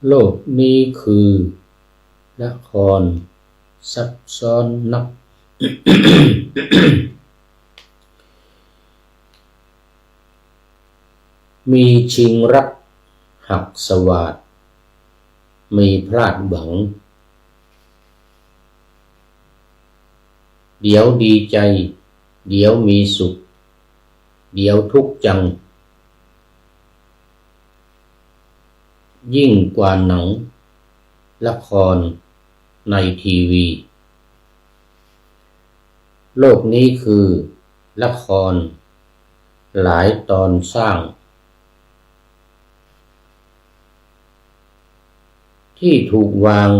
โลกนี้คือละครซับซ้อนนัก มีชิงรักหักสวาทมีพลาดหวังเดี๋ยวดีใจเดี๋ยวมีสุขเดี๋ยวทุกข์จังยิ่งกว่าหนังละครในทีวีโลกนี้คือละครหลายตอนสร้างที่ถูกวาง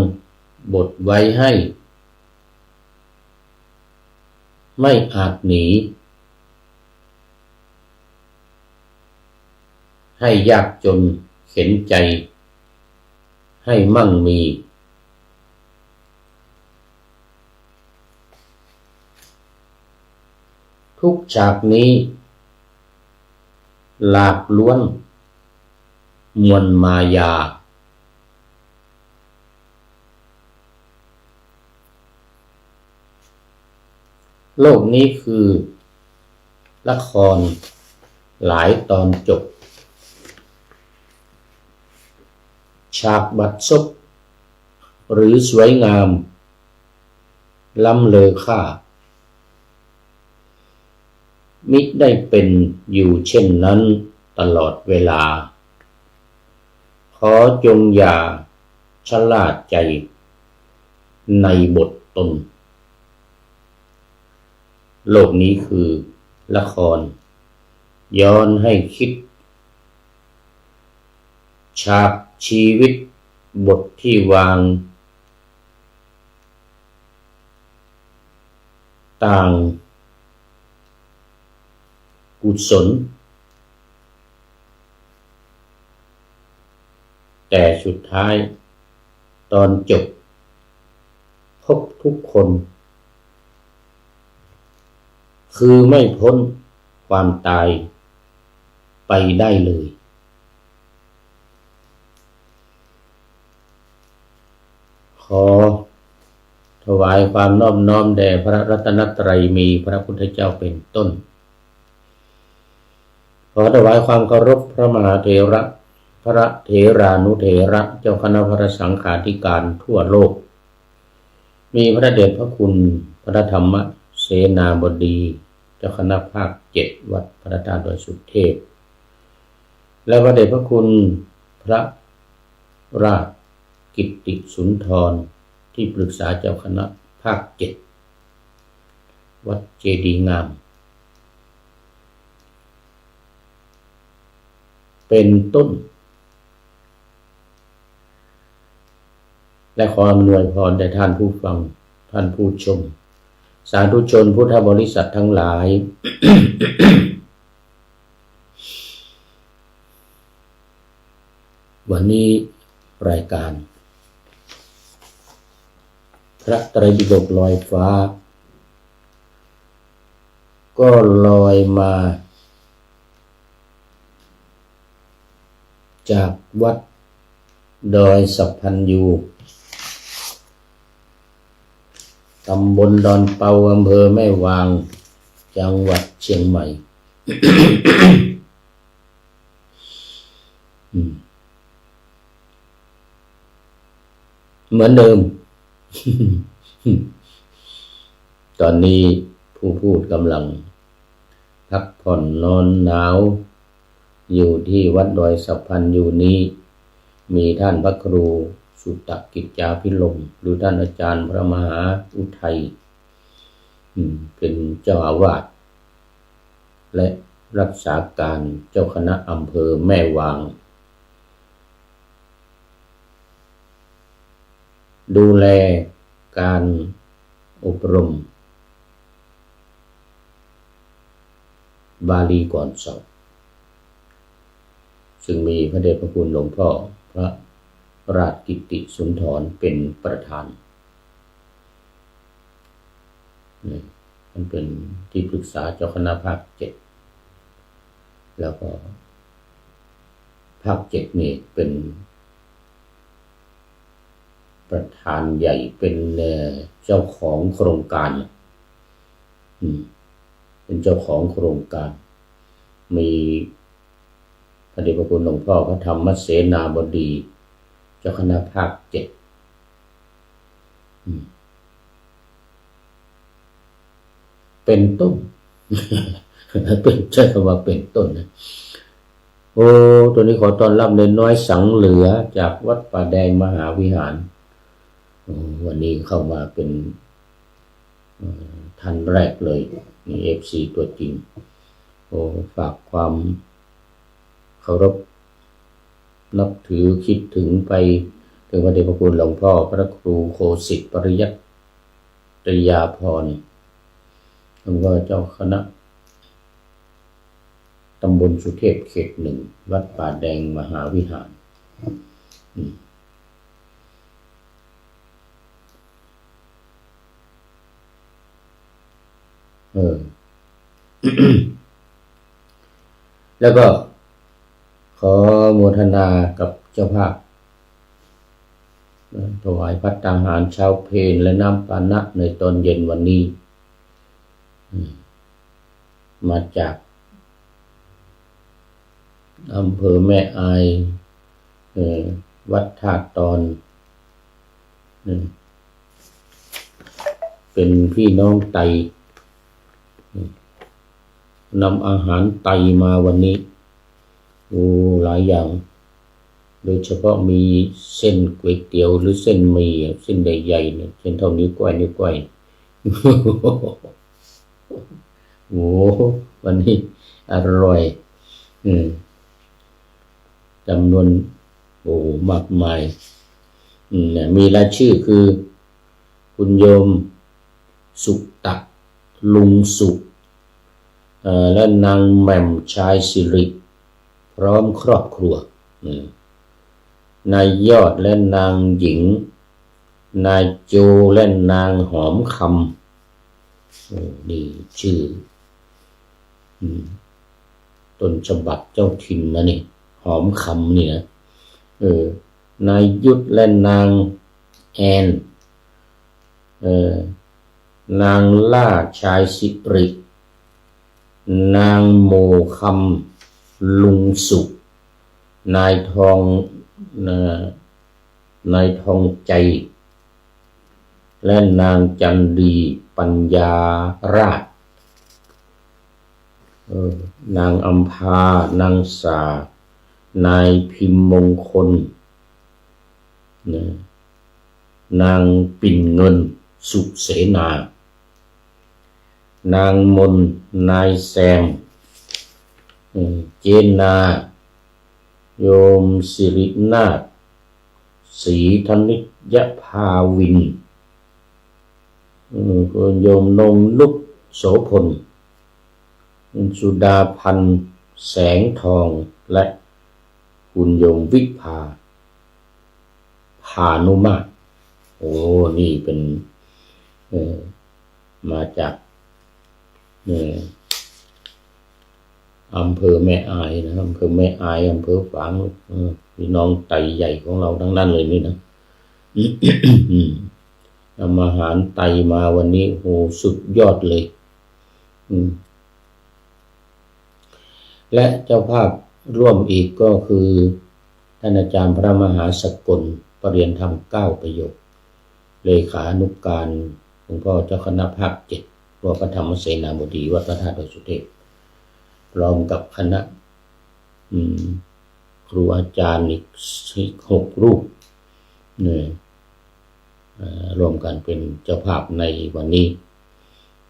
บทไว้ให้ไม่อาจหนีให้ยากจนเข็นใจให้มั่งมีทุกฉากนี้หลากล้วนมวลมายาโลกนี้คือละครหลายตอนจบฉากบัดซบหรือสวยงามล้ำเลอค่ามิได้เป็นอยู่เช่นนั้นตลอดเวลาขอจงอย่าชะล่าใจในบทตนโลกนี้คือละครย้อนให้คิดฉากชีวิตบทที่วางต่างกุศลแต่สุดท้ายตอนจบพบทุกคนคือไม่พ้นความตายไปได้เลยขอถวายความนอบน้อมแด่พระรัตนตรัยมีพระพุทธเจ้าเป็นต้นขอถวายความเคารพพระมหาเถระพระเถรานุเถระเจ้าคณะพระสังฆาธิการทั่วโลกมีพระเดชพระคุณพระธรรมเสนาบดีเจ้าคณะภาค7วัดพระธาตุดอยสุเทพและพระเดชพระคุณพระราชกิตติสุนทรที่ปรึกษาเจ้าคณะภาค7วัดเจดีย์งามเป็นต้นและขออำนวยพรแด่ท่านผู้ฟังท่านผู้ชมสาธุชนพุทธบริษัททั้งหลาย วันนี้รายการพระไตรปิฎกลอยฟ้าก็ลอยมาจากวัดดอยสัพพันยูตำบลดอนเปาอำเภอแม่วางจังหวัดเชียงใหม่ เหมือนเดิม ตอนนี้ผู้พูดกำลังพักผ่อนนอนหนาวอยู่ที่วัดดอยสัพพันยูนี้มีท่านพระครูสุตกิจจาภิรมย์หรือท่านอาจารย์พระมหาอุทัยเป็นเจ้าอาวาสและรักษาการเจ้าคณะอำเภอแม่วางดูแลการอบรมบาลีก่อนสอบซึ่งมีพระเดชพระคุณหลวงพ่อพระราชกิตติสุนทรเป็นประธานมันเป็นที่ปรึกษาเจ้าคณะภาค7แล้วก็ภาค7นี่เป็น ประธานใหญ่เป็นเจ้าของโครงการเป็นเจ้าของโครงการมีพระเดชพระคุณหลวงพ่อพระธรรมเสนาบดีเจ้าคณะภาค 7เป็นต้น เป็นใช้คำว่าเป็นต้นนะโอ้ตัวนี้ขอต้อนรับเนนน้อยสังเหลือจากวัดป่าแดงมหาวิหารวันนี้เข้ามาเป็นท่านแรกเลยนี่ FC ตัวจริงโอ้ฝากความเคารพนับถือคิดถึงไปถึงพระเดชพระคุณหลวงพ่อพระครูโคสิทธิปริยัติยาภรณ์หลวงพ่อเจ้าคณะตำบลสุเทพเขต 1วัดป่าแดงมหาวิหารแล้วก็ขอโมทนากับเจ้าภาพถวายภัตตาหารเช้าเพลและน้ำปานะในตอนเย็นวันนี้มาจากอำเภอแม่อายวัดธาตุตอนเป็นพี่น้องไตนำอาหารไตมาวันนี้โอ้หลายอย่างโดยเฉพาะมีเส้นก๋วยเตี๋ยวหรือเส้นหมี่เส้นใหญ่ๆเนี่ยเส้นเท่านิ้วก้อยโอ้วันนี้อร่อยจำนวนโอ้มากมายมีรายชื่อคือคุณโยมสุตักลุงสุและนางแหม่มชายสิริพร้อมครอบครัวนายยอดและนางหญิงนายโจและนางหอมคำนี่ชื่อต้นฉบับเจ้าถิ่นนะนี่หอมคำนี่นะนายยุทธและนางแอนนางล่าชายสิรินางโมคำลุงสุนายทองใจและนางจันดีปัญญาราชนางอัมพานางสานายพิมพ์มงคลนางปิ่นเงินสุเสนานางมนนายแซมเจนาโยมสิรินาถศรีธนิยภาวินโยมนงนุกโสพลสุดาพันธ์แสงทองและคุณโยมวิภาพานุมาตรโอ้นี่เป็นมาจากอำเภอแม่อายนะอำเภอแม่อายอำเภอฝางพี่น้องไตใหญ่ของเราทั้งนั้นเลยนี่นะ นำอาหารไตมาวันนี้โหสุดยอดเลยและเจ้าภาพร่วมอีกก็คือท่านอาจารย์พระมหาสกลปรริยนธรรม9ประโยคเลขานุการหลวงพ่อเจ้าคณะภาค 7วัดพระธรรมเสนาบดีวัดพระธาตุดอยสุเทพพร้อมกับคณะครูอาจารย์อีก6 รูปรวมกันเป็นเจ้าภาพในวันนี้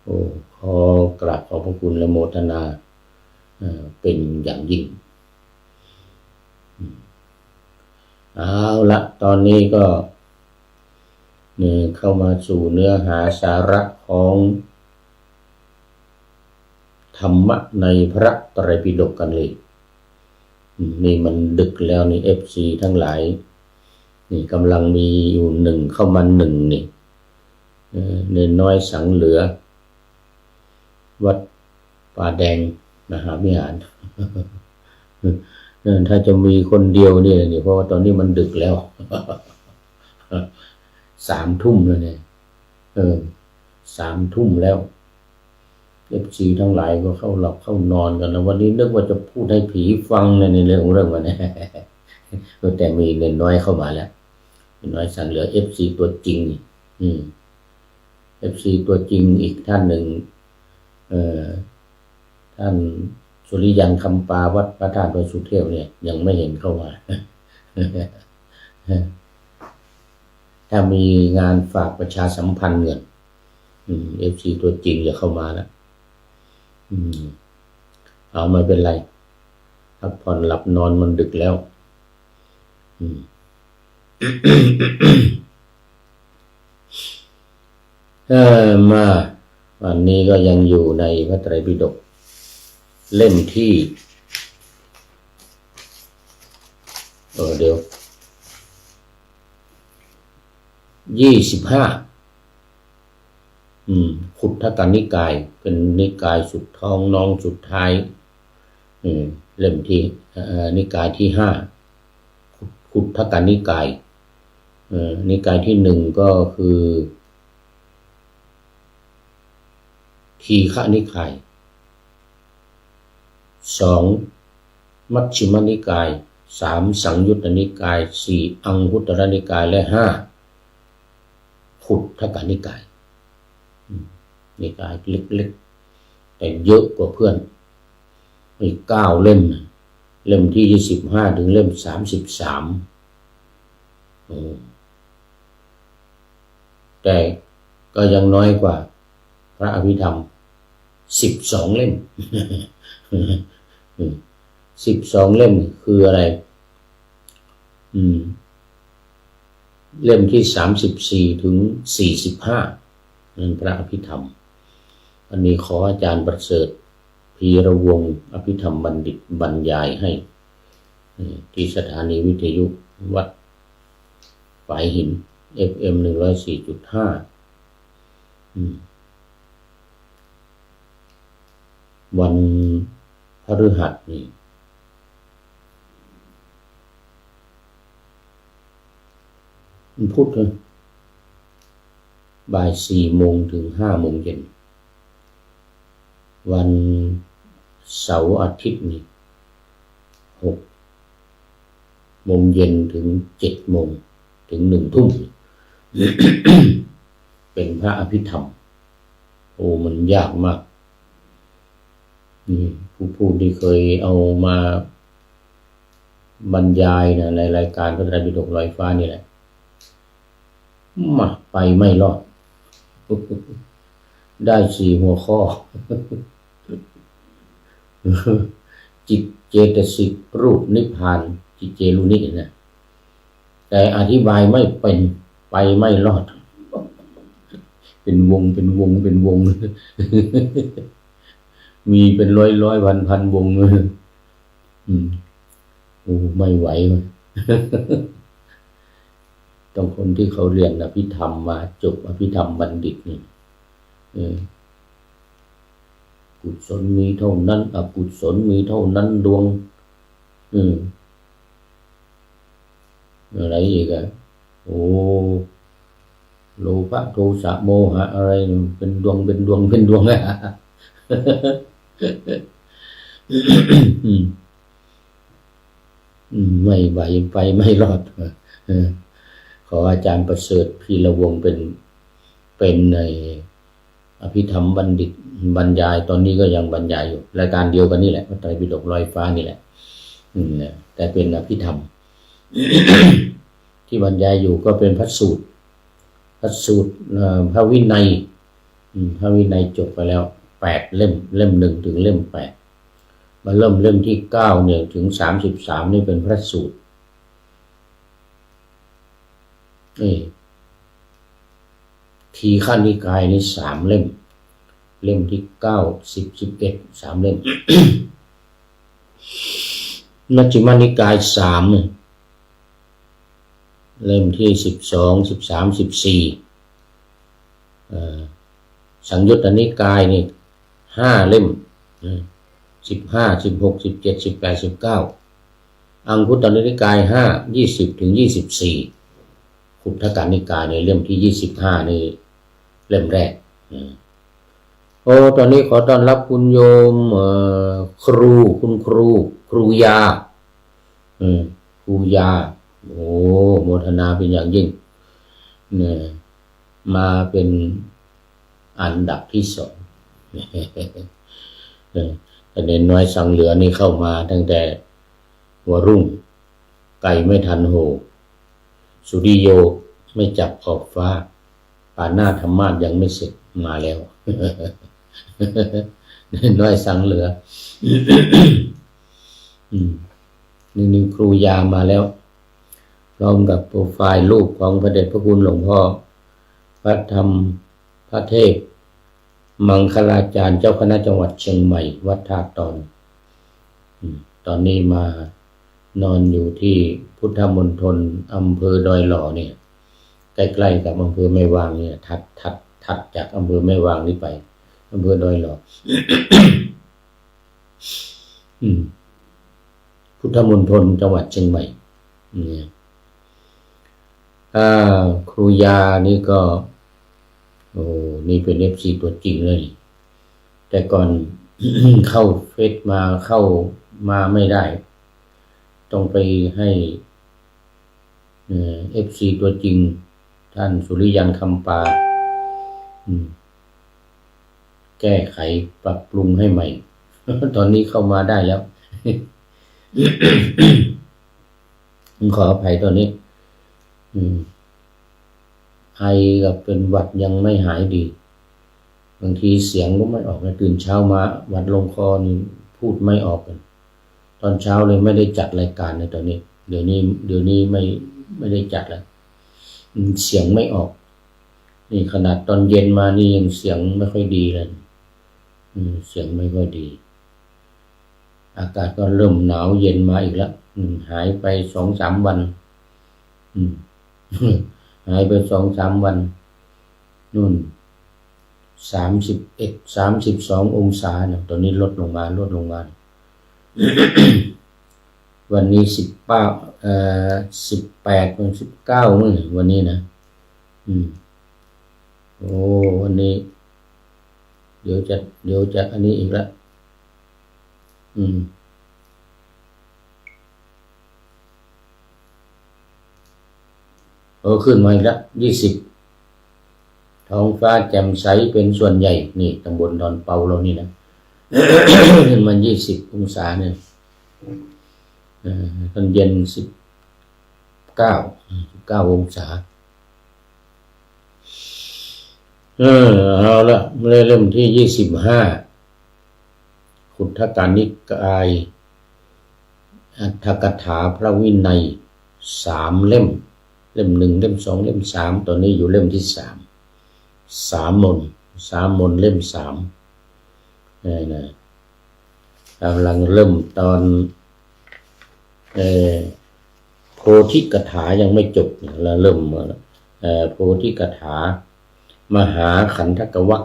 โอ้ขอกราบขอบพระคุณและโมทนาเป็นอย่างยิ่งเอาละตอนนี้ก็เข้ามาสู่เนื้อหาสาระของธรรมะในพระไตรปิฎกกันเลยนี่มันดึกแล้วนี่ FC ทั้งหลายนี่กำลังมีอยู่1เข้ามา1นี่เนนน้อยสังเหลือวัดป่าแดงมหาวิหารถ้าจะมีคนเดียวนี่เพราะว่าตอนนี้มันดึกแล้ว 3 ทุ่มแล้วเนี่ย3 ทุ่มแล้วFCทั้งหลายก็เข้าหลับเข้านอนกันแล้ววันนี้นึกว่าจะพูดให้ผีฟังในเรื่องมันนะแต่มีเงินน้อยเข้ามาแล้วเงินน้อยสั่งเหลือ FC ตัวจริงFC ตัวจริงอีกท่านหนึ่งท่านสุริยันคำปาวัดพระธาตุดอยสุเทพเนี่ยยังไม่เห็นเข้ามา ถ้ามีงานฝากประชาสัมพันธ์เงินFC ตัวจริงจะเข้ามาแล้วเอาไม่เป็นไรพักผ่อนหลับนอนมันดึกแล้วมาวันนี้ก็ยังอยู่ในพระไตรปิฎกเล่มที่เดี๋ยว25ขุททกนิกายเป็นนิกายสุดท้องน้องสุดท้ายเล่มที่นิกายที่5ขุททกนิกายนิกายที่1ก็คือทีฆนิกาย2มัชฌิมนิกาย3สังยุตตนิกาย4อังคุตตรนิกายและ5ขุททกนิกายนิกายเล็กๆแต่เยอะกว่าเพื่อนมี9 เล่มเล่มที่25ถึงเล่ม33แต่ก็ยังน้อยกว่าพระอภิธรรม12 เล่ม12 เล่มคืออะไรเล่มที่34ถึง45นั่นพระอภิธรรมอันนี้ขออาจารย์ประเสริฐพีระวงศ์อภิธรรมบัณฑิตบรรยายให้ที่สถานีวิทยุวัดฝายหิน FM 104.5วันพฤหัสนี่มันพูดกันบ่าย 4 โมงถึง 5 โมงเย็นวันเสาร์อาทิตย์นี่6 โมงเย็นถึง 7 โมงถึง 1 ทุ่ม เป็นพระอภิธรรมมันยากมากผู้พูดที่เคยเอามาบรรยายนะในรายการพระไตรปิฎกลอยฟ้านี่แหละมาไปไม่รอดได้4 หัวข้อจิตเจตสิกรูปนิพพานจิตเจรุนินะแต่อธิบายไม่เป็นไปไม่รอดเป็นวงมีเป็นร้อยพันวงไม่ไหวต้องคนที่เขาเรียนอภิธรรมมาจบอภิธรรมบัณฑิตนี่กุศลมีเท่านั้นอกุศลมีเท่านั้นดวงอะไรอีกอะโลภะโทสะโมหะอะไรเป็นดวงไม่ไหวไปไม่รอดขออาจารย์ประเสริฐพีระวงศ์เป็นในอภิธรรมบัณฑิตบรรยายตอนนี้ก็ยังบรรยายอยู่รายการเดียวกันนี่แหละพระไตรปิฎกลอยฟ้านี่แหละแต่เป็นอภิธรรม ที่บรรยายอยู่ก็เป็นพระสูตรพระวินัยจบไปแล้ว8 เล่ม1ถึงเล่ม8มาเริ่มเล่มที่9เนี่ยถึง33นี่เป็นพระสูตรทีฆนิกายนี่3 เล่มที่9 10 11 3 เล่ม มัชฌิมนิกาย3เล่มที่12 13 14สังยุตตนิกายนี่5 เล่ม15 16 17 18 19อังคุตตรนิกาย5 20ถึง24 ขุททกนิกายในเล่มที่25นี่เล่มแรกโอ้ตอนนี้ขอต้อนรับคุณโยมครูคุณครูยาครูยาโอ้โมทนาเป็นอย่างยิ่งเนี่ยมาเป็นอันดับที่2แต่เนนน้อยสังเหลือนี่เข้ามาตั้งแต่หัวรุ่งไก่ไม่ทันโหสุริโยไม่จับขอบฟ้าป่าหน้าธรรมาสยังไม่เสร็จมาแล้วเนนน้อยสังเหลือนี่ครูยามาแล้วพร้อมกับโปรไฟล์รูปของพระเดชพระคุณหลวงพ่อพระธรรมพระเทพมังคลาจารย์เจ้าคณะจังหวัดเชียงใหม่วัดท่าตอนตอนนี้มานอนอยู่ที่พุทธมณฑลอำเภอดอยหล่อเนี่ยใกล้ๆกับอำเภอแม่วางเนี่ยถัดจากอำเภอแม่วางนี้ไปอำเภอดอยหล่อ พุทธมณฑลจังหวัดเชียงใหม่เนี่ยครูยานี่ก็โอ้นี่เป็น FC ตัวจริงเลยแต่ก่อน เข้าเฟซเข้ามาไม่ได้ต้องไปให้FC ตัวจริงท่านสุริยันคำปาแก้ไขปรับปรุงให้ใหม่ ตอนนี้เข้ามาได้แล้ว ขออภัยตอนนี้ไอกับเป็นหวัดยังไม่หายดีบางทีเสียงก็ไม่ออกนะตื่นเช้ามาหวัดลงคอนี่พูดไม่ออกกันตอนเช้าเลยไม่ได้จัดรายการในตอนนี้เดี๋ยวนี้ไม่ได้จัดแล้วเสียงไม่ออกนี่ขนาดตอนเย็นมานี่ยังเสียงไม่ค่อยดีเลยเสียงไม่ค่อยดีอากาศก็เริ่มหนาวเย็นมาอีกแล้วหายไป 2-3 วันหายไป 2-3 วันนู่น31-32 องศานะตอนนี้ลดลงมา วันนี้18-19วันนี้นะโอ้วันนี้เดี๋ยวจะอันนี้อีกแล้วขึ้นมาอีกแล้ว20ท้องฟ้าแจ่มใสเป็นส่วนใหญ่นี่ตำบลดอนเปาเรานี่นะ ขึ้นมา20 องศาเนี่ยตอนเย็น19 องศาเอาละเริ่มที่25ขุททกนิกายอัตถกถาพระวินัย3 เล่ม1 เล่ม 2 เล่ม 3ตอนนี้อยู่เล่มที่3 3 มนเล่ม 3นะกำลังเริ่มตอนโพธิกถายังไม่จบแล้วเริ่มโพธิกถามหาขันธกวรรค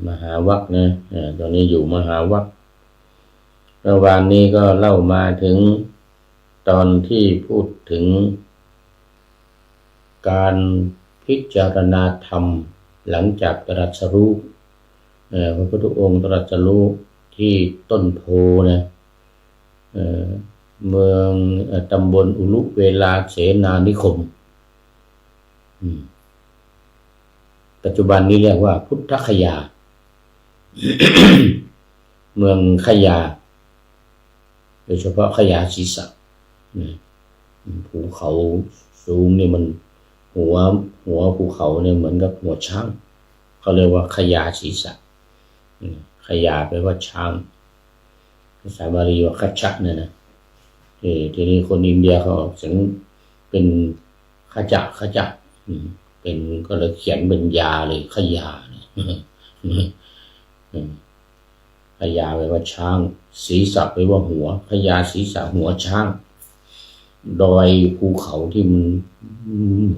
มหาวรรคนะตอนนี้อยู่มหาวรรคระหว่างนี้ก็เล่ามาถึงตอนที่พูดถึงการพิจารณาธรรมหลังจากตรัสรู้พระพุทธองค์ตรัสรู้ที่ต้นโพนะเมืองตำบลอุลุเวลาเสนานิคมปัจจุบันนี้เรียกว่าพุทธคยา เมืองขยาโดยเฉพาะขยาศีรษะภูเขาสูงนี่มันหัวภูเขาเนี่ยเหมือนกับหัวช้างเขาเรียกว่าขยาศีรษะขยาแปลว่าช้างภาษาบาลีว่าคัจฉะเนี่ยนะทีนี้คนอินเดียเขาเสียงเป็นขจะเป็นก็เลยเขียนเป็นยาเลยขยาขยาแปลว่าช้างศีรษะแปลว่าหัวขยาศีรษะหัวช้างดอยภูเขาที่มัน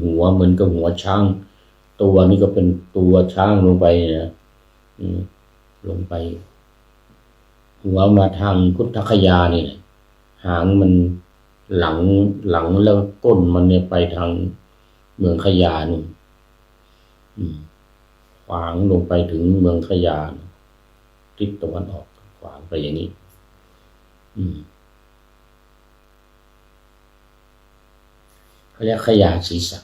หัวเหมือนกับหัวช้างตัวนี้ก็เป็นตัวช้างลงไปนะลงไปหัวมาทางพุทธคยานี่แหละหางมัน หลังแล้วก้นมันเนี่ยไปทางเมืองขยานู่นขวางลงไปถึงเมืองขยาทิศตะวันออกขวางไปอย่างนี้เขาเรียกขยาศีรษะ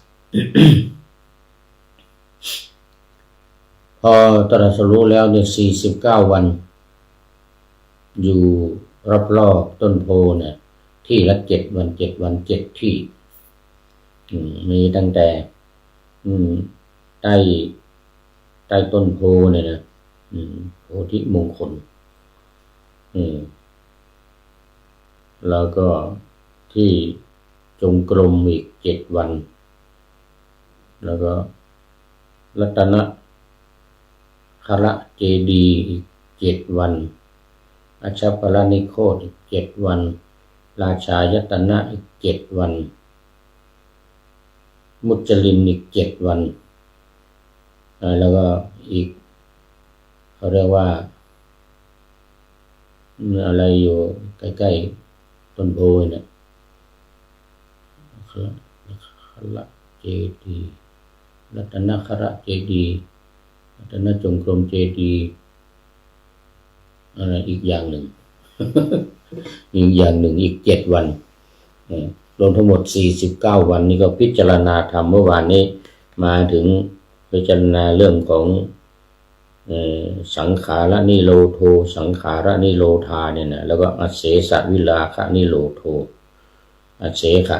พอตรัสรู้แล้วเนี่ย49 วันอยู่รอบๆต้นโพเนี่ยที่ละ7 วัน7 วัน7 ที่มีตั้งแต่ใต้ต้นโพเนี่ยนะโพธิมงคลแล้วก็ที่จงกรมอีก7 วันแล้วก็รัตนคระเจดีย์อีก7 วันอัชปรนิโคตอีก7 วันราชายตนะอีก7 วันมุจลินอีก7 วันแล้วก็อีกเขาเรียกว่าอะไรอยู่ใกล้ๆต้นโพเนี่ยคระเจดีย์รัตนคระเจดีย์รัตนจงกรมเจดีย์อะไรอีกอย่างหนึ่ง อีกอย่างหนึ่งอีก7 วันรวมทั้งหมด49 วันนี้ก็พิจารณาธรรมเมื่อวานนี้มาถึงพิจารณาเรื่องของสังขารนิโรโธสังขารนิโรธาเนี่ยนะแล้วก็อเสสวิราคะนิโรโธอเสขะ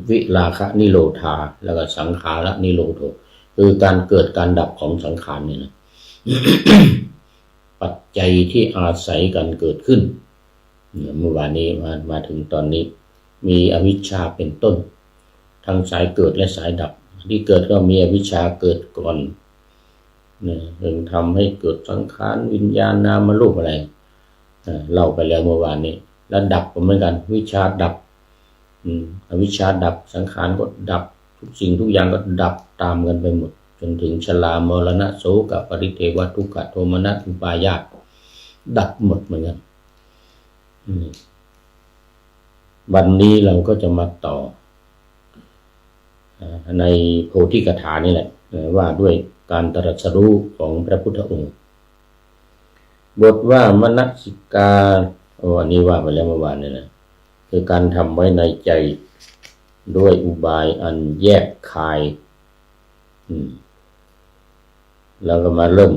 วิราคะนิโรธาแล้วก็สังขารนิโรโธคือการเกิดการดับของสังขารเนี่ยนะ ปัจจัยที่อาศัยกันเกิดขึ้นเมื่อวานนี้มาถึงตอนนี้มีอวิชชาเป็นต้นทั้งสายเกิดและสายดับที่เกิดก็มีอวิชชาเกิดก่อนถึงทำให้เกิดสังขารวิญญาณนามรูปอะไรเล่าไปแล้วเมื่อวานนี้แล้วดับก็เหมือนกันวิชชาดับอวิชชาดับสังขารก็ดับทุกสิ่งทุกอย่างก็ดับตามกันไปหมดจนถึงชรามรณะโสกปริเทวทุกขโทมนัสอุปาญาตดับหมดเหมือนกันวันนี้เราก็จะมาต่อในโพธิกถานี่แหละว่าด้วยการตรัสรู้ของพระพุทธองค์บทว่ามนสิกาอันนี้ว่าไปแล้วเมื่อวานนี่นะคือการทำไว้ในใจด้วยอุบายอันแยกคายแล้วก็มาเริ่ม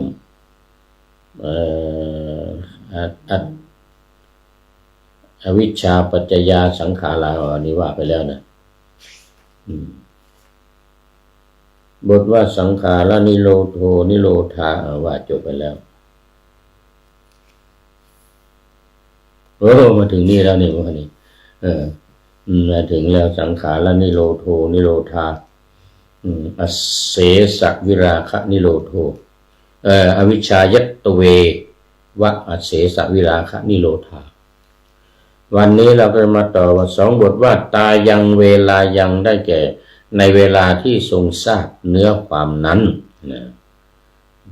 อวิชชาปัจจยาสังขาราอันนี้ว่าไปแล้วนะบทว่าสังขารนิโรโธนิโรธาว่าจบไปแล้วมาถึงนี่แล้วนี่วันนี้มาถึงแล้วสังขารนิโรโธนิโรธาอเสสวิราคะนิโรโธอวิชชายัตตเววะอเสสวิราคะนิโรธาวันนี้เราก็มาต่อว่า2 บทว่าตายังเวลายังได้แก่ในเวลาที่ทรงทราบเนื้อความนั้น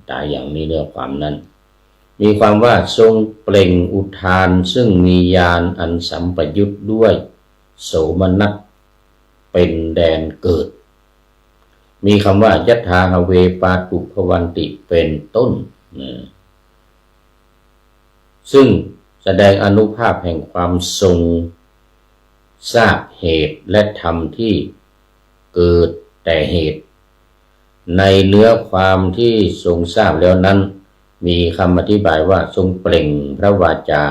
ตาอย่างนี้เนื้อความนั้นมีความว่าทรงเปล่งอุทานซึ่งมีญาณอันสัมปยุตด้วยโสมนัสเป็นแดนเกิดมีคำว่ายัตถาหเวปาตุภวันติเป็นต้นซึ่งแสดงอานุภาพแห่งความทรงทราบเหตุและธรรมที่เกิดแต่เหตุในเนื้อความที่ทรงทราบแล้วนั้นมีคำอธิบายว่าทรงเปล่งพระวาจา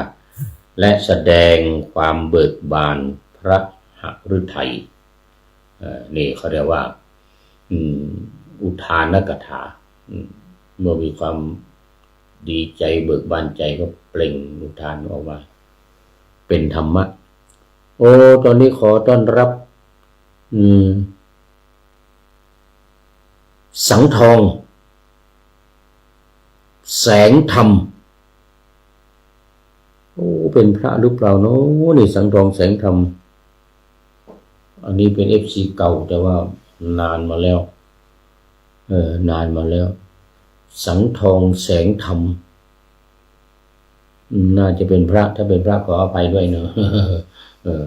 และแสดงความเบิกบานพระหฤทัยนี่เขาเรียกว่าอุทานกถาเมื่อมีความดีใจเบิกบานใจก็เปล่งอุทานออกมาเป็นธรรมะตอนนี้ขอต้อนรับสังทองแสงธรรมเป็นพระหรือเปล่าเนาะนี่สังทองแสงธรรมอันนี้เป็น FC เก่าแต่ว่านานมาแล้วนานมาแล้วสังทองแสงธรรมน่าจะเป็นพระถ้าเป็นพระขออภัยด้วยเนาะ เออ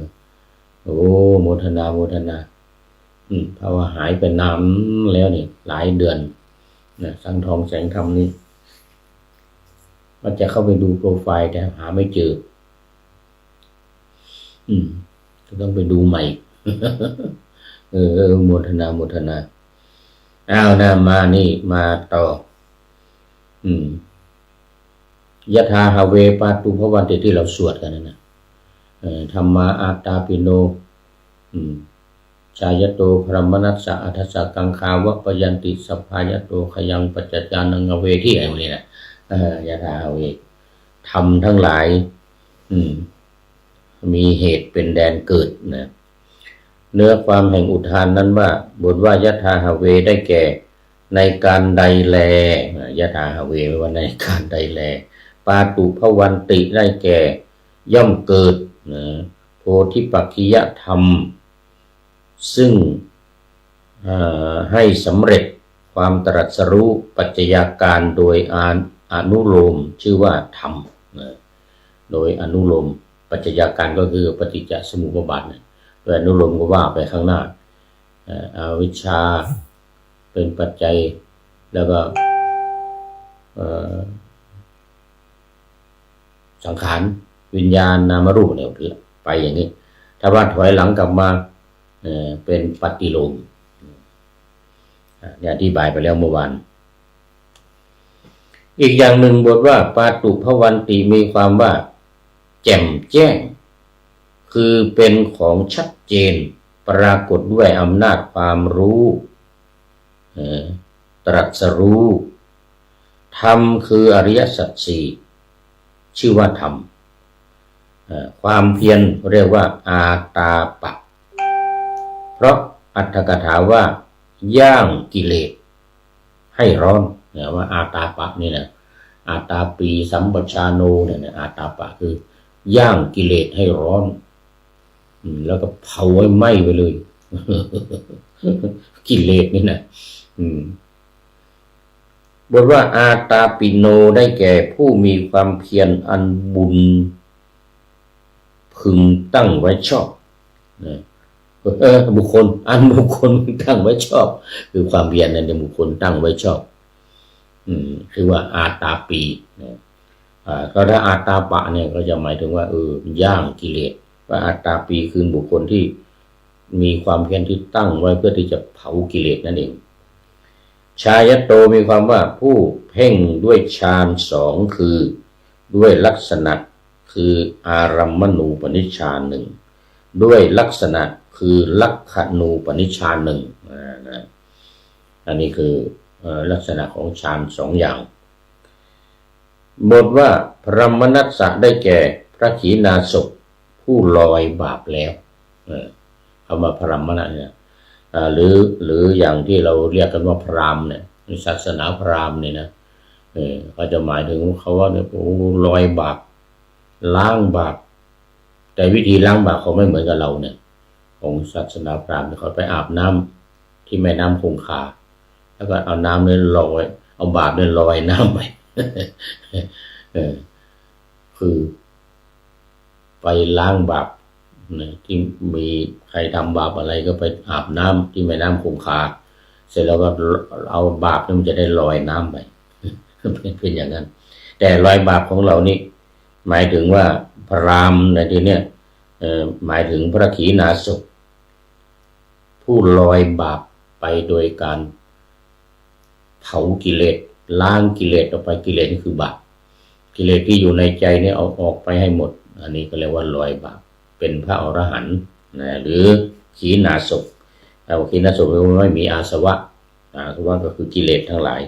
โอ้โมทนาโมทนาเพราะว่าหายไปนานแล้วนี่หลายเดือนนะสังทองแสงธรรมนี่ว่าจะเข้าไปดูโปรไฟล์แต่หาไม่เจอก็ต้องไปดูใหม่ โมทนาโมทนาเอานะมานี่มาต่อยะถาหาเวปาตุภวันติที่เราสวดกันนะธรรมาอาตาปิโนชายโตพรหมนัสสะอัฏฐสกังคาวะปยันติสัพพายโตขยังปัจจจานังเวที่อะไรพวกนี้นะยะถาหาเวธรรมทั้งหลายมีเหตุเป็นแดนเกิดนะเนื้อความแห่งอุทานนั้นว่าบทว่ายะถาหาเวได้แก่ในการใดแลยะถาหาเวว่าในการใดแลปาตุภวันติได้แก่ย่อมเกิดนะโพธิปักขิยธรรมซึ่งให้สำเร็จความตรัสรู้ปัจจัยการโดยอนุโลมชื่อว่าธรรมโดยอนุโลมปัจจัยการก็คือปฏิจจสมุปบาทโดยอนุโลมก็ว่าไปข้างหน้าอวิชชาเป็นปัจจัยแล้วก็สังขารวิญญาณนามรูปเนี่ยคือไปอย่างนี้ถ้าว่าถอยหลังกลับมาเป็นปฏิโลมเนี่ยอธิบายไปแล้วเมื่อวานอีกอย่างหนึ่งบทว่าปาตุภวันติมีความว่าแจ่มแจ้งคือเป็นของชัดเจนปรากฏด้วยอำนาจความรู้ตรัสรู้ธรรมคืออริยสัจสี่ชื่อว่าธรรมความเพียรเรียกว่าอาตาปะเพราะอรรถกถาว่าย่างกิเลสให้ร้อนเนี่ยว่าอาตาปะนี่นะอาตาปีสัมปชาโนเนี่ยอาตาปะคือย่างกิเลสให้ร้อนแล้วก็เผาให้ไหม้ไปเลย กิเลสนี่นะบทว่าอาตาปิโนได้แก่ผู้มีความเพียรอันบุญพึงตั้งไว้ชอบบุคคลตั้งไว้ชอบคือความเพียรนั้นบุคคลตั้งไว้ชอบคือว่าอาตาปีก็ถ้าอาตาปะเนี่ยก็จะหมายถึงว่าย่างกิเลสว่าอาตาปีคือบุคคลที่มีความเพียรที่ตั้งไว้เพื่อที่จะเผากิเลสนั่นเองชายโตมีความว่าผู้เพ่งด้วยฌานสองคือด้วยลักษณะคืออารัมมณูปนิชฌานหนึ่งด้วยลักษณะคือลักขณูปนิชฌานหนึ่งอันนี้คือลักษณะของฌานสองอย่างบทว่าพรหมนัสสะได้แก่พระขีณาสพผู้ลอยบาปแล้วคำว่าพรหมนัสเนี่ยหรืออย่างที่เราเรียกกันว่าพราหมณ์เนี่ยศาสนาพราหมณ์เนี่ยนะก็จะหมายถึงเขาว่าเนี่ยลอยบาปล้างบาปแต่วิธีล้างบาปเขาไม่เหมือนกับเราเนี่ยของศาสนาพราหมณ์เขาไปอาบน้ำที่แม่น้ำคงคาแล้วก็เอาน้ำเนี่ยลอยเอาบาปเนี่ยลอยน้ำไป คือไปล้างบาปที่มีใครทำบาปอะไรก็ไปอาบน้ำที่แม่น้ำคงคาเสร็จแล้วก็เอาบาปนี่มันจะได้ลอยน้ำไป เป็นอย่างนั้นแต่รอยบาปของเรานี่หมายถึงว่าพราหมณ์ในที่นี้หมายถึงพระขีณาสพผู้ลอยบาปไปโดยการเผากิเลสล้างกิเลสออกไปกิเลสนี่คือบาปกิเลสที่อยู่ในใจนี่เอาออกไปให้หมดอันนี้ก็เรียกว่าลอยบาปเป็นพระอรหันต์หรือขีณาสพแต่ขีณาสพไม่มีอาสวะก็คือกิเลสทั้งหลาย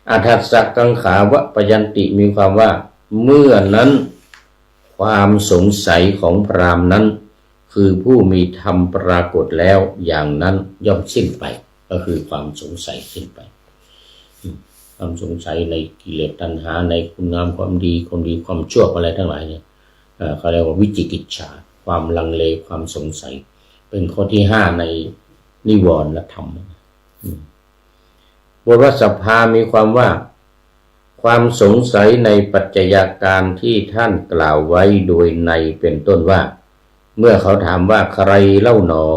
อัฏฐสกังขาวะปยันติมีความว่าเมื่อนั้นความสงสัยของพราหมณ์นั้นคือผู้มีธรรมปรากฏแล้วอย่างนั้นย่อมสิ้นไปก็คือความสงสัยสิ้นไปความสงสัยในกิเลสตัณหาในคุณงามความดีความชั่วอะไรทั้งหลายเนี่ยเขาเรียกว่าวิจิกิจฉาความลังเลความสงสัยเป็นข้อที่5ในนิวรณ์และธรรมบทว่าสภามีความว่าความสงสัยในปัจจัยการที่ท่านกล่าวไว้โดยในเป็นต้นว่า เมื่อเขาถามว่าใครเล่าหนอ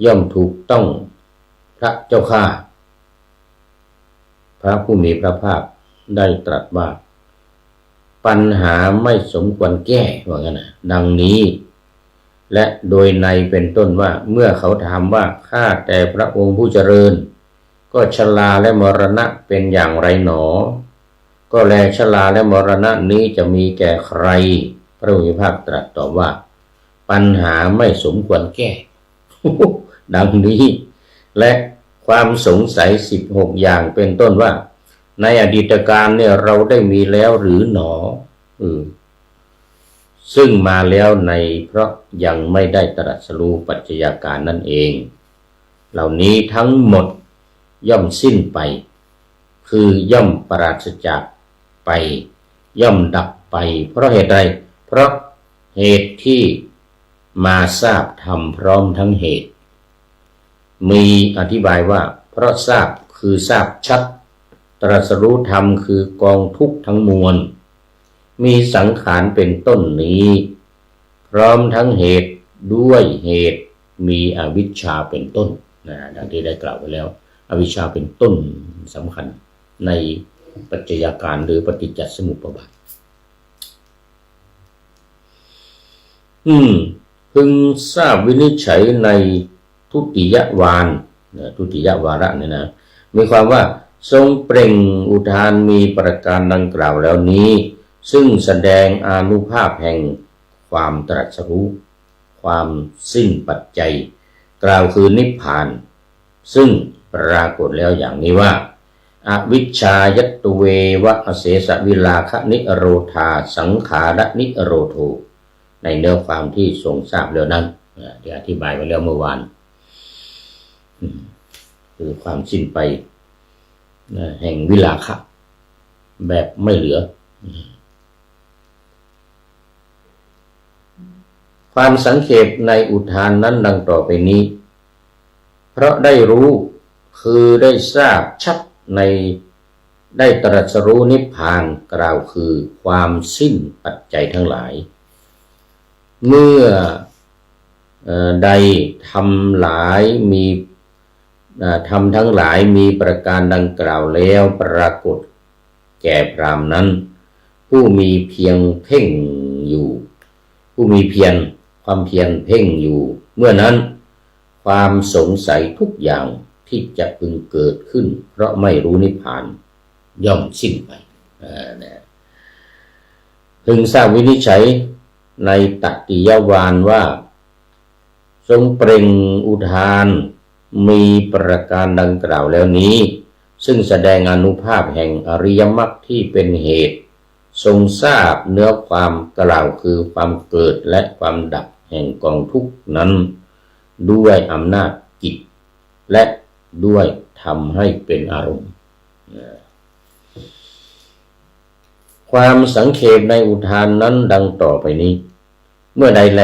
ย่อมถูกต้องพระเจ้าข้าพระผู้มีพระภาคได้ตรัสว่าปัญหาไม่สมควรแก้ว่างั้นนะดังนี้และโดยในเป็นต้นว่าเมื่อเขาถามว่าข้าแต่พระองค์ผู้เจริญก็ชราและมรณะเป็นอย่างไรหนอก็แลชราและมรณะนี้จะมีแก่ใครพระผู้มีพระภาคตรัสตอบว่าปัญหาไม่สมควรแก้ ดังนี้และความสงสัย16อย่างเป็นต้นว่าในอดีตการเนี่ยเราได้มีแล้วหรือหนอซึ่งมาแล้วในเพราะยังไม่ได้ตรัสรู้ปัจจัยการนั่นเองเหล่านี้ทั้งหมดย่อมสิ้นไปคือย่อมปราศจากไปย่อมดับไปเพราะเหตุใดเพราะเหตุที่มาทราบธรรมพร้อมทั้งเหตุมีอธิบายว่าเพราะทราบคือทราบชัดตรัสรู้ธรรมคือกองทุกข์ทั้งมวลมีสังขารเป็นต้นนี้พร้อมทั้งเหตุด้วยเหตุมีอวิชชาเป็นต้นดังที่ได้กล่าวไปแล้วอวิชชาเป็นต้นสำคัญในปัจจัยการหรือปฏิจจสมุปบาทพึงทราบวินิจฉัยในทุติยวาระทุติยวาระเนี่ยนะมีความว่าทรงเปล่งอุทานมีประการดังกล่าวแล้วนี้ซึ่งแสดงอานุภาพแห่งความตรัสรู้ความสิ้นปัจจัยกล่าวคือนิพพานซึ่งปรากฏแล้วอย่างนี้ว่าอวิชชายัตตุเววะอเสสวิลาคะนิโรธาสังขารนิโรโธในเนื้อความที่ทรงทราบแล้วนั้นที่อธิบายไว้แล้วเมื่อวานคือความสิ้นไปแห่งวิลาคะแบบไม่เหลือความสังเขปในอุทานนั้นดังต่อไปนี้เพราะได้รู้คือได้ทราบชัดในได้ตรัสรู้นิพพานกล่าวคือความสิ้นปัจจัยทั้งหลายเมื่อใดทำหลายมีทำทั้งหลายมีประการดังกล่าวแล้วปรากฏแก่พราหมณ์นั้นผู้มีเพียงเพ่งอยู่ผู้มีเพียรความเพียรเพ่งอยู่เมื่อนั้นความสงสัยทุกอย่างที่จะพึงเกิดขึ้นเพราะไม่รู้นิพพานย่อมสิ้นไปพึงทราบวินิจฉัยในตติยวาระว่าทรงเปล่งอุทานมีประการดังกล่าวแล้วนี้ซึ่งแสดงอานุภาพแห่งอริยมรรคที่เป็นเหตุทรงทราบเนื้อความกล่าวคือความเกิดและความดับแห่งกองทุกข์นั้นด้วยอำนาจจิตและด้วยทำให้เป็นอารมณ์ความสังเขปในอุทานนั้นดังต่อไปนี้เมื่อใดแล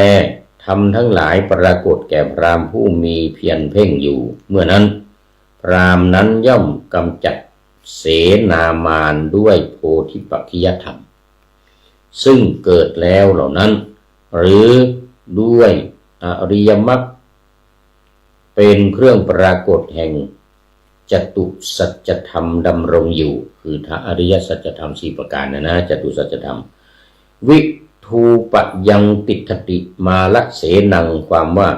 ธรรมทั้งหลายปรากฏแก่พราหมณ์ผู้มีเพียรเพ่งอยู่เมื่อนั้นพราหมณ์นั้นย่อมกำจัดเสนามานด้วยโพธิปัจขิยธรรมซึ่งเกิดแล้วเหล่านั้นหรือด้วยอริยมรรคเป็นเครื่องปรากฏแห่งจตุสัจธรรมดำรงอยู่คือถ้าอริยสัจธรรม4ประการนะจตุสัจธรรมวิทูปยังติถติมาละเสนังความว่า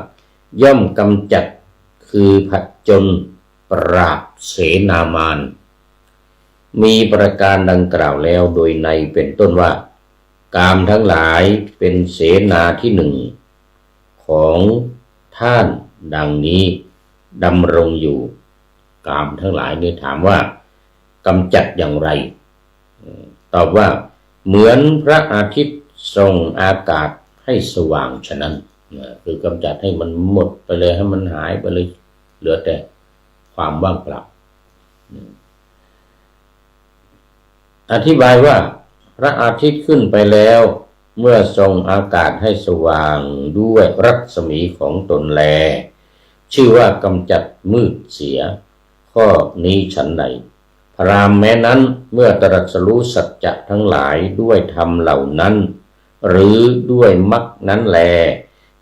ย่อมกำจัดคือผัดจนปราบเสนามานมีประการดังกล่าวแล้วโดยในเป็นต้นว่ากามทั้งหลายเป็นเสนาที่หนึ่งของท่านดังนี้ดำรงอยู่กามทั้งหลายนี่ถามว่ากำจัดอย่างไรตอบว่าเหมือนพระอาทิตย์ส่องอากาศให้สว่างฉะนั้นคือกำจัดให้มันหมดไปเลยให้มันหายไปเลยเหลือแต่ความว่างเปล่าอธิบายว่าพระอาทิตย์ขึ้นไปแล้วเมื่อส่องอากาศให้สว่างด้วยรัศมีของตนแลชื่อว่ากำจัดมืดเสียข้อนี้ฉันใดพราหมณ์แม้นั้นเมื่อตรัสรู้สัจจะทั้งหลายด้วยธรรมเหล่านั้นหรือด้วยมรรคนั้นแล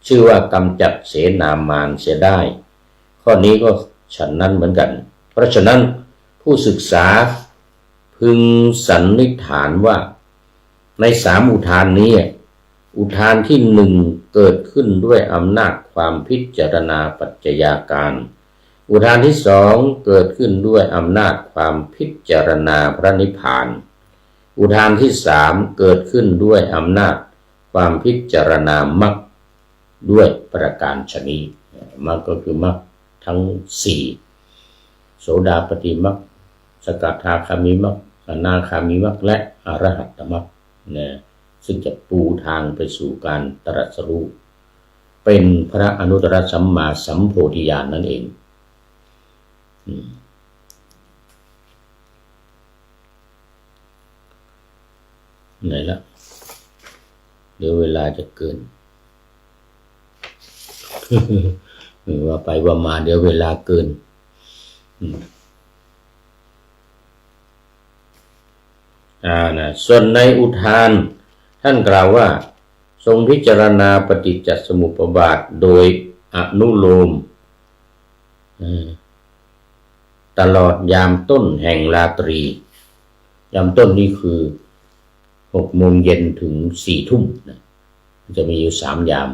ชื่อว่ากำจัดเสนามารเสียได้ข้อนี้ก็ฉันนั้นเหมือนกันเพราะฉะนั้นผู้ศึกษาพึงสันนิษฐานว่าใน3อุทานนี้อุทานที่1เกิดขึ้นด้วยอำนาจความพิจารณาปัจจัยาการอุทานที่2เกิดขึ้นด้วยอำนาจความพิจารณาพระนิพพานอุทานที่3เกิดขึ้นด้วยอำนาจความพิจารณามรรคด้วยประการฉะนี้มรรคก็คือมรรคทั้ง4โสดาปัตติมรรคสกทาคามิมรรคอนาคามิมรรคและอรหัตตมรรคนะซึ่งจะปูทางไปสู่การตรัสรู้เป็นพระอนุตตรสัมมาสัมโพธิญาณนั่นเองไหนละเดี๋ยวเวลาจะเกิน ว่าไปว่ามาเดี๋ยวเวลาเกินนะส่วนในอุทานท่านกล่าวว่าทรงพิจารณาปฏิจจสมุปบาทโดยอนุโลมตลอดยามต้นแห่งราตรียามต้นนี่คือ6 โมงเย็นถึง4 ทุ่มนะจะมีอยู่3 ยาม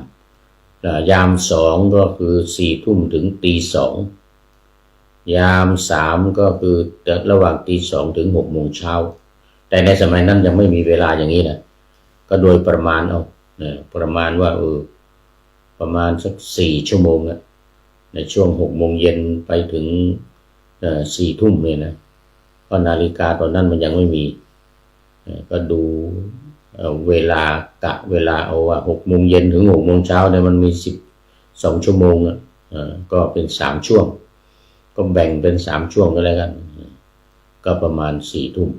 ยาม2ก็คือ4 ทุ่มถึงตี 2ยาม3ก็คือระหว่างตี 2ถึง6 โมงเช้าแต่ในสมัยนั้นยังไม่มีเวลาอย่างนี้นะก็โดยประมาณเอาประมาณว่าประมาณสัก4 ชั่วโมงนะในช่วง6 โมงเย็นไปถึง4 ทุ่มเนี่ยนะเพราะนาฬิกาตอนนั้นมันยังไม่มีก็ดูเวลากะเวลาเอาว่า6 โมงเย็นถึง6 โมงเช้าเนี่ยมันมี12 ชั่วโมงก็เป็น3 ช่วงก็แบ่งเป็น3 ช่วงก็แล้วกันก็ประมาณ4 ทุ่ม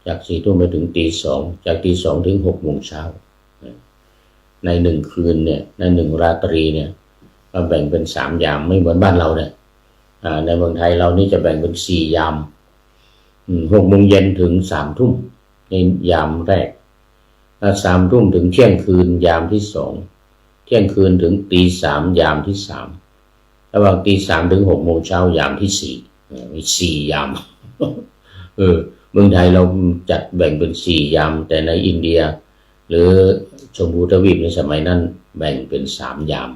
จาก4 ทุ่มไปถึงตี 2จากตี 2ถึง6 โมงเช้าใน1 คืนเนี่ยใน1 ราตรีเนี่ยก็แบ่งเป็น3 ยามไม่เหมือนบ้านเราเนี่ยในเมืองไทยเรานี่จะแบ่งเป็น4 ยาม6 โมงเย็นถึง3 ทุ่มในยามแรก3 ทุ่มถึงเที่ยงคืนยามที่2เที่ยงคืนถึงตี 3ยามที่3ระหว่างตี 3ถึง6 โมงเช้ายามที่4มี4 ยามเมืองไทยเราจัดแบ่งเป็น4 ยามแต่ในอินเดียหรือชมพูทวีปในสมัยนั้นแบ่งเป็น3 ยาม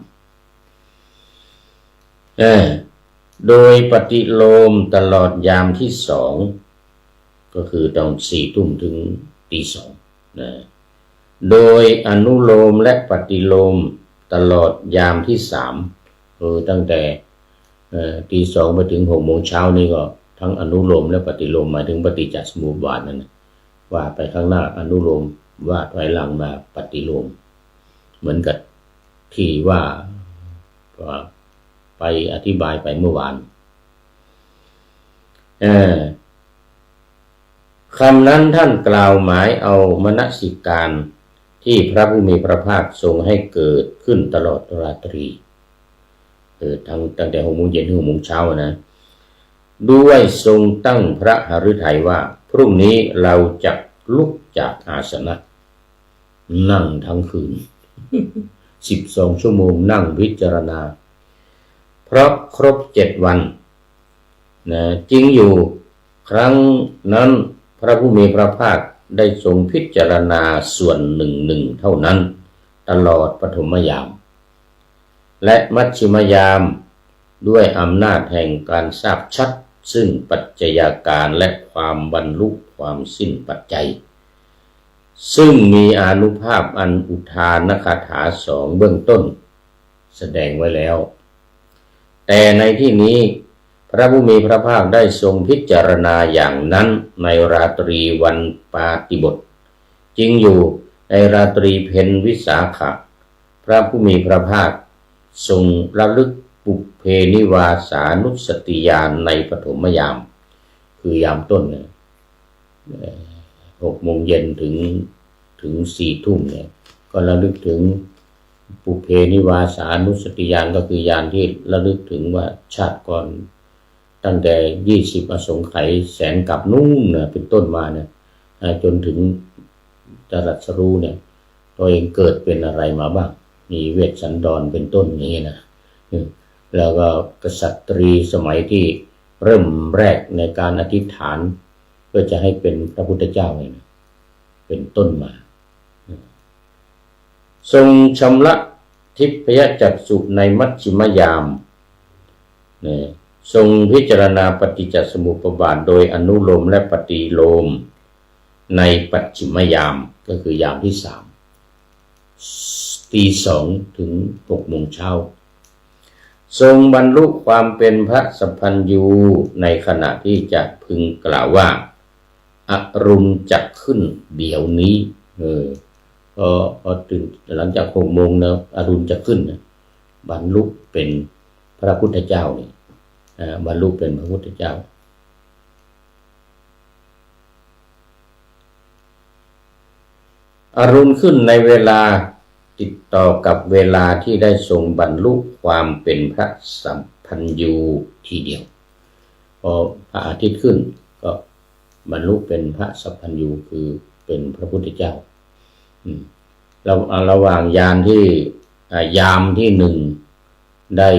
โดยปฏิโลมตลอดยามที่2ก็คือตอน4 ทุ่มถึงตี 2นะโดยอนุโลมและปฏิโลมตลอดยามที่3ตั้งแต่ตี 2ไปถึง6 โมงเช้านี่ก็ทั้งอนุโลมและปฏิโลมหมายถึงปฏิจจสมุปบาทนั่นว่าไปข้างหน้าอนุโลมว่าถอยหลังมาปฏิโลมเหมือนกับที่ว่าไปอธิบายไปเมื่อวานคำนั้นท่านกล่าวหมายเอามนสิการที่พระผู้มีพระภาคทรงให้เกิดขึ้นตลอดราตรีตั้งแต่6 โมงเย็นถึง6 โมงเช้านะด้วยทรงตั้งพระหฤทัยว่าพรุ่งนี้เราจะลุกจากอาสนะนั่งทั้งคืน12 ชั่วโมงนั่งพิจารณาเพราะครบ7 วันนะจริงอยู่ครั้งนั้นพระผู้มีพระภาคได้ทรงพิจารณาส่วนหนึ่งเท่านั้นตลอดปฐมยามและมัชฌิมยามด้วยอำนาจแห่งการทราบชัดซึ่งปัจจัยาการและความบรรลุความสิ้นปัจจัยซึ่งมีอานุภาพอันอุทานคาถา2เบื้องต้นแสดงไว้แล้วแต่ในที่นี้พระผู้มีพระภาคได้ทรงพิจารณาอย่างนั้นในราตรีวันปาติบทจริงอยู่ในราตรีเพ็ญวิสาขะพระผู้มีพระภาคทรงระลึกปุพเพนิวาสานุสติญาณในปฐมยามคือยามต้น6 โมงเย็นถึง4 ทุ่มเนี่ยก็ระลึกถึงปุพเพนิวาสานุสติญาณก็คือญาณที่ระลึกถึงว่าชาติก่อนตั้งแต่20 อสงไขยแสนกับนู่นนะเป็นต้นมาเนี่ยจนถึงตรัสรู้เนี่ยตัวเองเกิดเป็นอะไรมาบ้าง มีเวชสันดรเป็นต้นนี้นะแล้วก็กษัตริย์สมัยที่เริ่มแรกในการอธิษฐานเพื่อจะให้เป็นพระพุทธเจ้าเนี่ยนะเป็นต้นมาทรงชำระทิพยจักษุในมัชฌิมยามทรงพิจารณาปฏิจจสมุปบาทโดยอนุโลมและปฏิโลมในปัจฉิมยามก็คือยามที่3 ตี 2 ถึง 6 โมงเช้าทรงบรรลุความเป็นพระสัพพัญญูในขณะที่จะพึงกล่าวว่าอรุณจักขึ้นเดี๋ยวนี้พอตื่นหลังจาก6 โมงนะอรุณจะขึ้นนะบรรลุเป็นพระพุทธเจ้านี่บรรลุเป็นพระพุทธเจ้าอรุณขึ้นในเวลาติดต่อกับเวลาที่ได้ทรงบรรลุความเป็นพระสัพพัญญูทีเดียวพอพระอาทิตย์ขึ้นก็บรรลุเป็นพระสัพพัญญูคือเป็นพระพุทธเจ้าระหว่างยามที่1ได้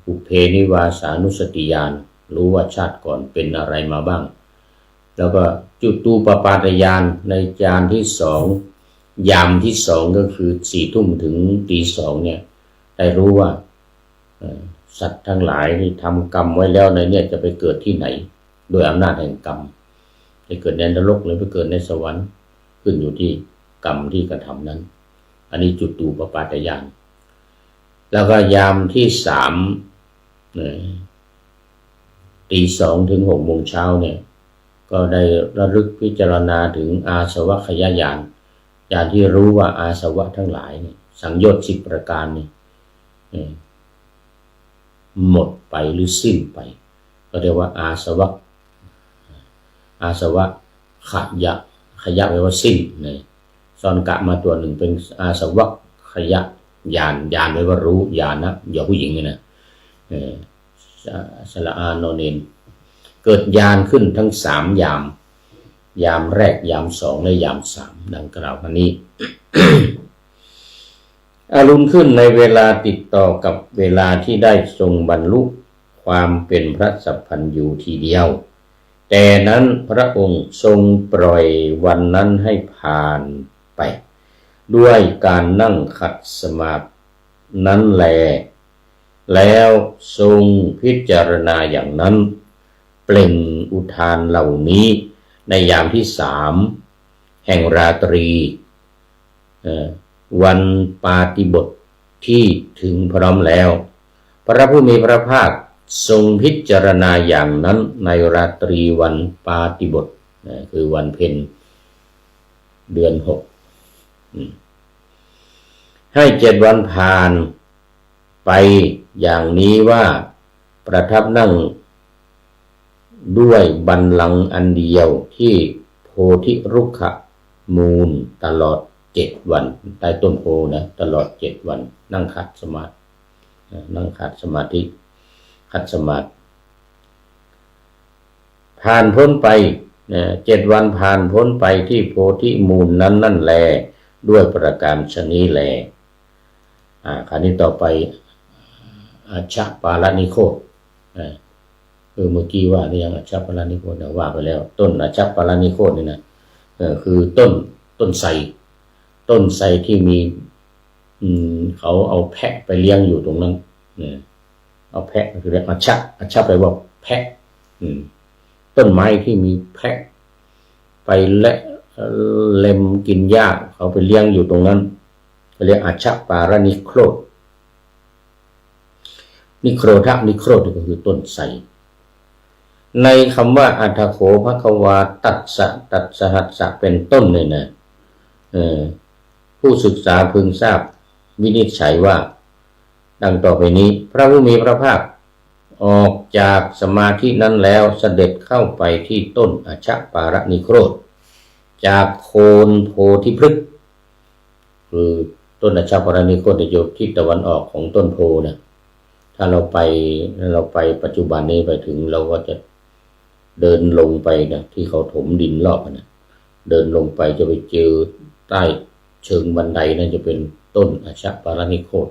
ปุพเพนิวาสานุสติญาณรู้ว่าชาติก่อนเป็นอะไรมาบ้างแล้วก็จุตูปปาตญาณในยามที่2ยามที่2ก็คือ4 ทุ่มถึงตี 2เนี่ยได้รู้ว่าสัตว์ทั้งหลายที่ทำกรรมไว้แล้วในเนี่ยจะไปเกิดที่ไหนโดยอำนาจแห่งกรรมจะเกิดในนรกหรือไปเกิดในสวรรค์ขึ้นอยู่ที่กรรมที่กระทำนั้นอันนี้จุตูปปาตญาณแล้วก็ยามที่3ตี 2 ถึง 6 โมงเช้าเนี่ยก็ได้ระลึกพิจารณาถึงอาสวะขยญาณญาณที่รู้ว่าอาสวะทั้งหลายเนี่ยสังโยชน์10 ประการนี่หมดไปหรือสิ้นไปก็เรียกว่าอาสวะขยะแปลว่าสิ้นเนี่ยซ้อนกะมาตัวหนึ่งเป็นอาสวะขยะญาณแปลว่ารู้ญาณนะอย่าผู้หญิงเลยนะสระอานเนนเกิดญาณขึ้นทั้ง3 ยามแรกยาม2และยาม3ดังกล่าวมานี้ อรุณขึ้นในเวลาติดต่อกับเวลาที่ได้ทรงบรรลุความเป็นพระสัพพัญญูทีเดียวแต่นั้นพระองค์ทรงปล่อยวันนั้นให้ผ่านไปด้วยการนั่งขัดสมาธินั้นแล้วทรงพิจารณาอย่างนั้นเปล่งอุทานเหล่านี้ในยามที่3แห่งราตรีวันปาติบทที่ถึงพร้อมแล้วพระผู้มีพระภาคทรงพิจารณาอย่างนั้นในราตรีวันปาติบทคือวันเพ็ญเดือน6ให้7 วันผ่านไปอย่างนี้ว่าประทับนั่งด้วยบัลลังก์อันเดียวที่โพธิรุกขมูลตลอด7 วันใต้ต้นโพนะตลอด7 วันนั่งขัดสมาธิขัดสมาผ่านพ้นไป7 วันผ่านพ้นไปที่โพธิมูลนั้นนั่นแลด้วยประการชนี้แลคราวนี้ต่อไปอัชฌปาลนิโคตเมื่อกี้ว่านี่ยังอัชฌปาลนิโคตว่าไปแล้วต้นอัชฌปาลนิโคตนี่นะคือต้นไทรที่มีเขาเอาแพะไปเลี้ยงอยู่ตรงนั้นเอาแพะคือเรียกอัชฌแปลว่าแพะต้นไม้ที่มีแพะไปและเล็มกินหญ้าเขาไปเลี้ยงอยู่ตรงนั้นเขาเรียกอัชฌปาลนิโคตนิโครธก็คือต้นไทรในคำว่าอัฏฐโขภควาตัสสหัสสะเป็นต้นเนี่ยนะผู้ศึกษาพึงทราบวินิจฉัยว่าดังต่อไปนี้พระผู้มีพระภาคออกจากสมาธินั้นแล้วเสด็จเข้าไปที่ต้นอัชฌปาลนิโคตจากโคนโพธิพฤกษ์คือต้นอัชฌปาลนิโคตอยู่ทิศตะวันออกของต้นโพนะถ้าเราไปปัจจุบันนี้ไปถึงเราก็จะเดินลงไปนะที่เขาถมดินรอบนะเดินลงไปจะไปเจอใต้ เชิงบันไดนั่นจะเป็นต้นอาชปารานิโคต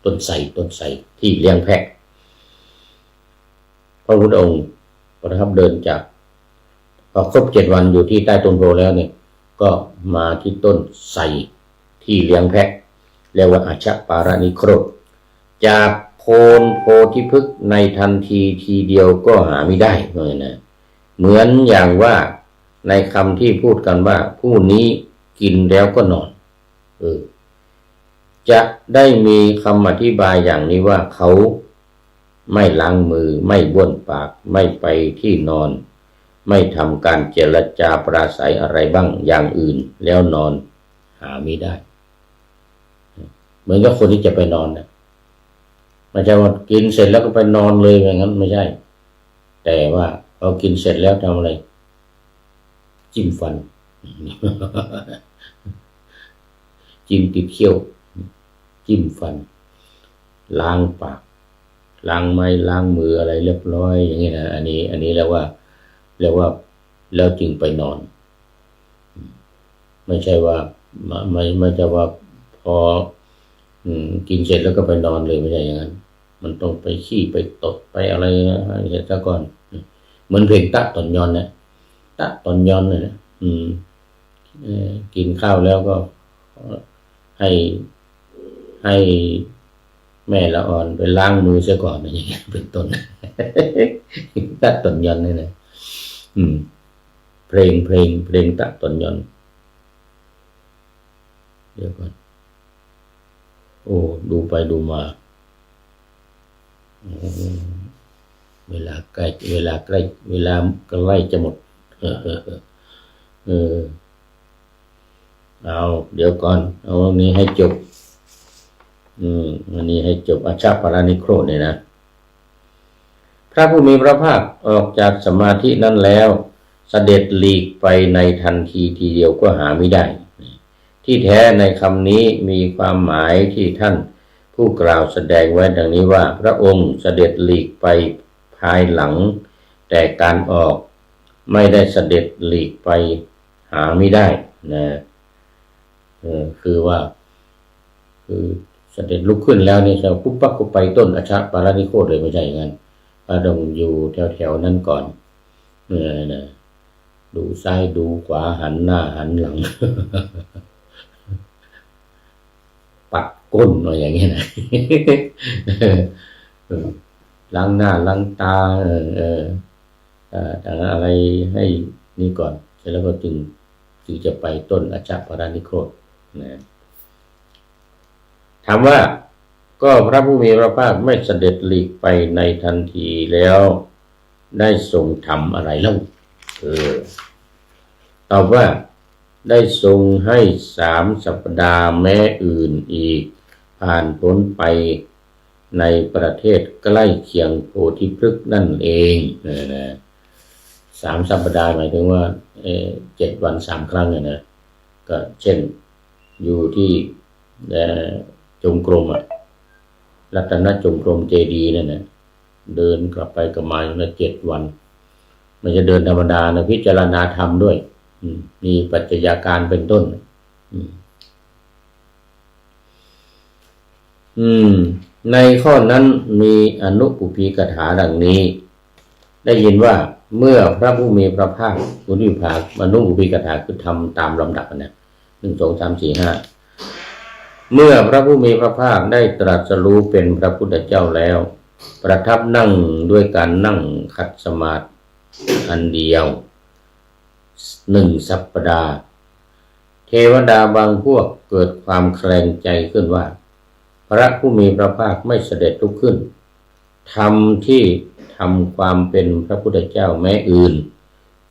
ต้นไทรที่เลี้ยงแพะพระพุทธองค์ประทับเดินจากพอครบ7 วันอยู่ที่ใต้ต้นโพแล้วเนี่ยก็มาที่ต้นไทรที่เลี้ยงแพะเรียกว่าอาชปารานิโคตจากโคนโพธิพฤกษ์ในทันทีทีเดียวก็หาไม่ได้เลยนะเหมือนอย่างว่าในคำที่พูดกันว่าผู้นี้กินแล้วก็นอนจะได้มีคำอธิบายอย่างนี้ว่าเขาไม่ล้างมือไม่บ้วนปากไม่ไปที่นอนไม่ทำการเจรจาปราศัยอะไรบ้างอย่างอื่นแล้วนอนหาไม่ได้เหมือนกับคนที่จะไปนอนนะไม่ใช่ว่ากินเสร็จแล้วก็ไปนอนเลยอย่างนั้นไม่ใช่แต่ว่าพอกินเสร็จแล้วทำอะไรจิ้มฟันจิ้มติดเขี้ยวจิ้มฟันล้างปากล้างไม้ล้างมืออะไรเรียบร้อยอย่างนี้นะอันนี้แล้วว่าแล้วจึงไปนอนไม่ใช่ว่าไม่ใช่ว่าพอกินเสร็จแล้วก็ไปนอนเลยไม่ใช่อย่างนั้นมันต้องไปขี้ไปตดไปอะไรเสร็จซะก่อนเหมือนเพลงตะตอนยอนนะตะตอนยอนเลยนะกินข้าวแล้วก็ให้แม่ละอ่อนไปล้างมือซะก่อนอย่างเงี้ยเป็นต้นตะตอนยอนนี่นะเพลงตะตอนยอนเดี๋ยวก่อนโอ้ดูไปดูมาเวลาใกล้จะหมดเอาเดี๋ยวก่อนเอาอันนี้ให้จบอันนี้ให้จบอาชาปารานิโคตเนี่ยนะพระผู้มีพระภาคออกจากสมาธินั้นแล้วเสด็จหลีกไปในทันทีทีเดียวก็หาไม่ได้ที่แท้ในคำนี้มีความหมายที่ท่านผู้กล่าวแสดงไว้ดังนี้ว่าพระองค์เสด็จหลีกไปภายหลังแต่การออกไม่ได้เสด็จหลีกไปหาไม่ได้นะคือเสด็จลุกขึ้นแล้วนี่จะปุ๊บปั๊บก็ไปต้นอาชปารานิโคตเลยไม่ใช่อย่างนั้นพระองค์อยู่แถวนั้นก่อนนะดูซ้ายดูขวาหันหน้าหันหลังปัดก้นอะไรอย่างเงี้ยนะล้างหน้าล้างตาอะไรให้นี่ก่อนเสร็จแล้วก็จึงจะไปต้นอาชปารานิโคตนะถามว่าก็พระผู้มีพระภาคไม่เสด็จหลีกไปในทันทีแล้วได้ทรงทำอะไรเล่าตอบว่าได้ทรงให้3 สัปดาห์แม้อื่นอีกผ่านพ้นไปในประเทศใกล้เคียงโพธิพฤกษ์นั่นเองนะ3 สัปดาห์หมายถึงว่า7 วัน 3 ครั้งนะก็เช่นอยู่ที่จงกรมรัตนจงกรมเจดีย์นั่นนะเดินกลับไปกลับมาอยู่นะ7 วันไม่จะเดินธรรมดานะพิจารณาธรรมด้วยมีปัจจัยการเป็นต้นในข้อนั้นมีอนุปุพีกถาดังนี้ได้ยินว่าเมื่อพระผู้มีพระภาคอนุปุพีกถาคือทำตามลำดับนะ1 2 3 4 5เมื่อพระผู้มีพระภาคได้ตรัสรู้เป็นพระพุทธเจ้าแล้วประทับนั่งด้วยการนั่งขัดสมาธิอันเดียว1 สัปดาห์เทวดาบางพวกเกิดความแคลงใจขึ้นว่าพระผู้มีพระภาคไม่เสด็จลุกขึ้นทำความเป็นพระพุทธเจ้าแม้อื่น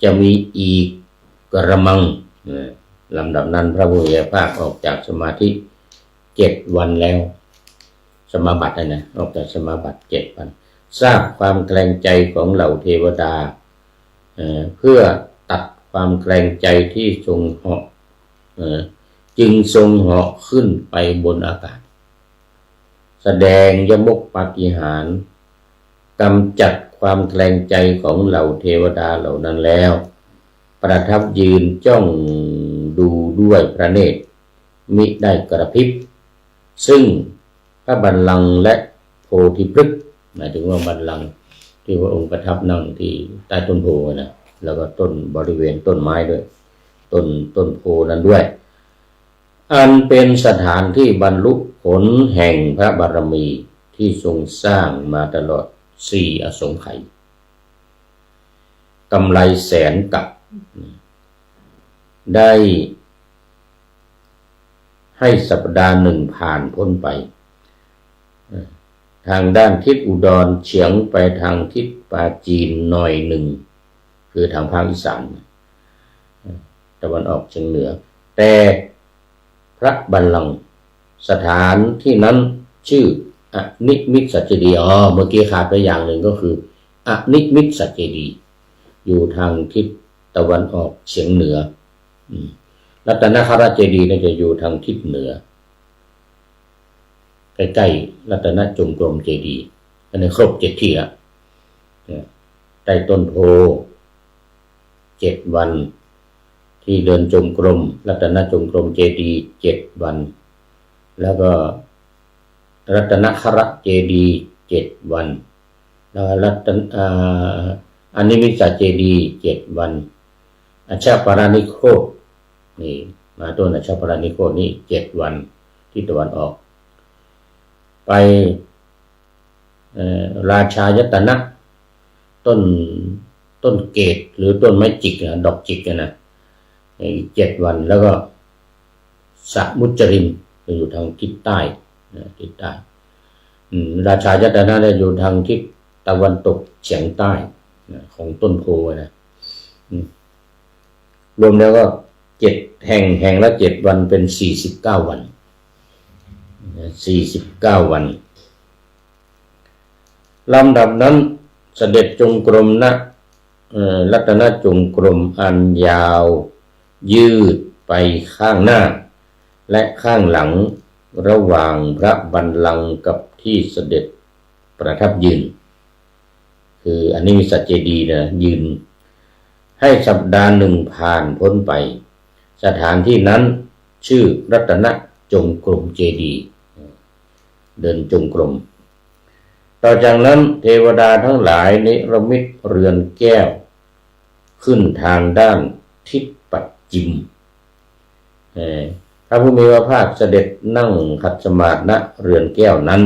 จะมีอีกกระมังลำดับนั้นพระผู้มีพระภาคออกจากสมาธิ7 วันแล้วสมาบัตินะออกจากสมาบัติ7 วันทราบความแคลงใจของเหล่าเทวดาเพื่อตัดความแคลงใจที่ทรงเหาะจึงทรงเหาะขึ้นไปบนอากาศแสดงยมกปาฏิหาริย์กำจัดความแคลงใจของเหล่าเทวดาเหล่านั้นแล้วประทับยืนจ้องดูด้วยพระเนตร มิได้กระพริบซึ่งพระบัลลังก์และโพธิพฤกษ์หมายถึงว่าบัลลังก์ที่พระองค์ประทับนั่งที่ใต้ต้นโพนะแล้วก็ต้นบริเวณต้นไม้ด้วยต้นโพนั้นด้วยอันเป็นสถานที่บรรลุผลแห่งพระบารมีที่ทรงสร้างมาตลอด4 อสงไขยกำไรแสนกับได้ให้สัปดาห์หนึ่งผ่านพ้นไปทางด้านทิศอุดรเฉียงไปทางทิศปราจีนหน่อยหนึ่งคือทางภาคอีสานตะวันออกเฉียงเหนือแต่พระบัลลังก์สถานที่นั้นชื่ออนิมิตสัจเจดีย์เมื่อกี้ขาดไปอย่างหนึ่งก็คืออนิมิตสัจเจดีย์อยู่ทางทิศตะวันออกเฉียงเหนือรัตนคราชเจดีย์จะอยู่ทางทิศเหนือใกล้ๆรัตนจงกรมเจดีย์อันนี้ครบ7 ที่ละใต้ต้นโพ7 วันที่เดินจงกรมรัตนจงกรมเจดีย์7 วันแล้วก็รัตนคราชเจดีย์7 วันแล้วอนิมิตสัจเจดีย์7 วันอัชฌปารานิโคตนี่มาต้นอัชฌปารานิโคตนี่7 วันที่ตะวันออกไปราชายตนะต้นเกศหรือต้นไม้จิกดอกจิกนะอีก7 วันแล้วก็สมุจรินอยู่ทางทิศใต้ทิศใต้ราชายตนะได้อยู่ทางทิศตะวันตกเฉียงใต้ของต้นโพนะรวมแล้วก็7 แห่งละ7 วันเป็น49 วัน49 วันลำดับนั้นเสด็จจงกรมนะรัตนจงกรมอันยาวยืดไปข้างหน้าและข้างหลังระหว่างพระบัลลังก์กับที่เสด็จประทับยืนคืออันนี้มีสัจเจดีย์นะยืนให้สัปดาห์หนึ่งผ่านพ้นไปสถานที่นั้นชื่อรัตนจงกรมเจดีย์เดินจงกรมต่อจากนั้นเทวดาทั้งหลายนิรมิตเรือนแก้วขึ้นทางด้านทิศปัจฉิมพระผู้มีพระภาคเสด็จนั่งขัดสมาธิณเรือนแก้วนั้น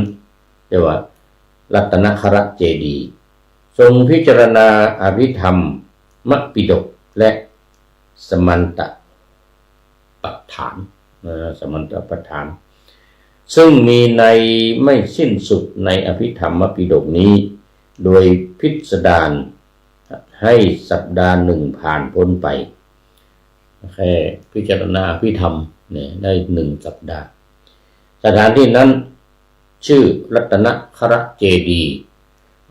เรียกว่ารัตนคราชเจดีย์ทรงพิจารณาอภิธรรมมปิฎกและสมันตปัฏฐานสมันตปัฏฐานซึ่งมีในไม่สิ้นสุดในอภิธรรมมปิฎกนี้โดยพิสดารให้สัปดาห์หนึ่งผ่านพ้นไปแค่พิจารณาอภิธรรมเนี่ยได้1 สัปดาห์สถานที่นั้นชื่อรัตนคราชเจดีย์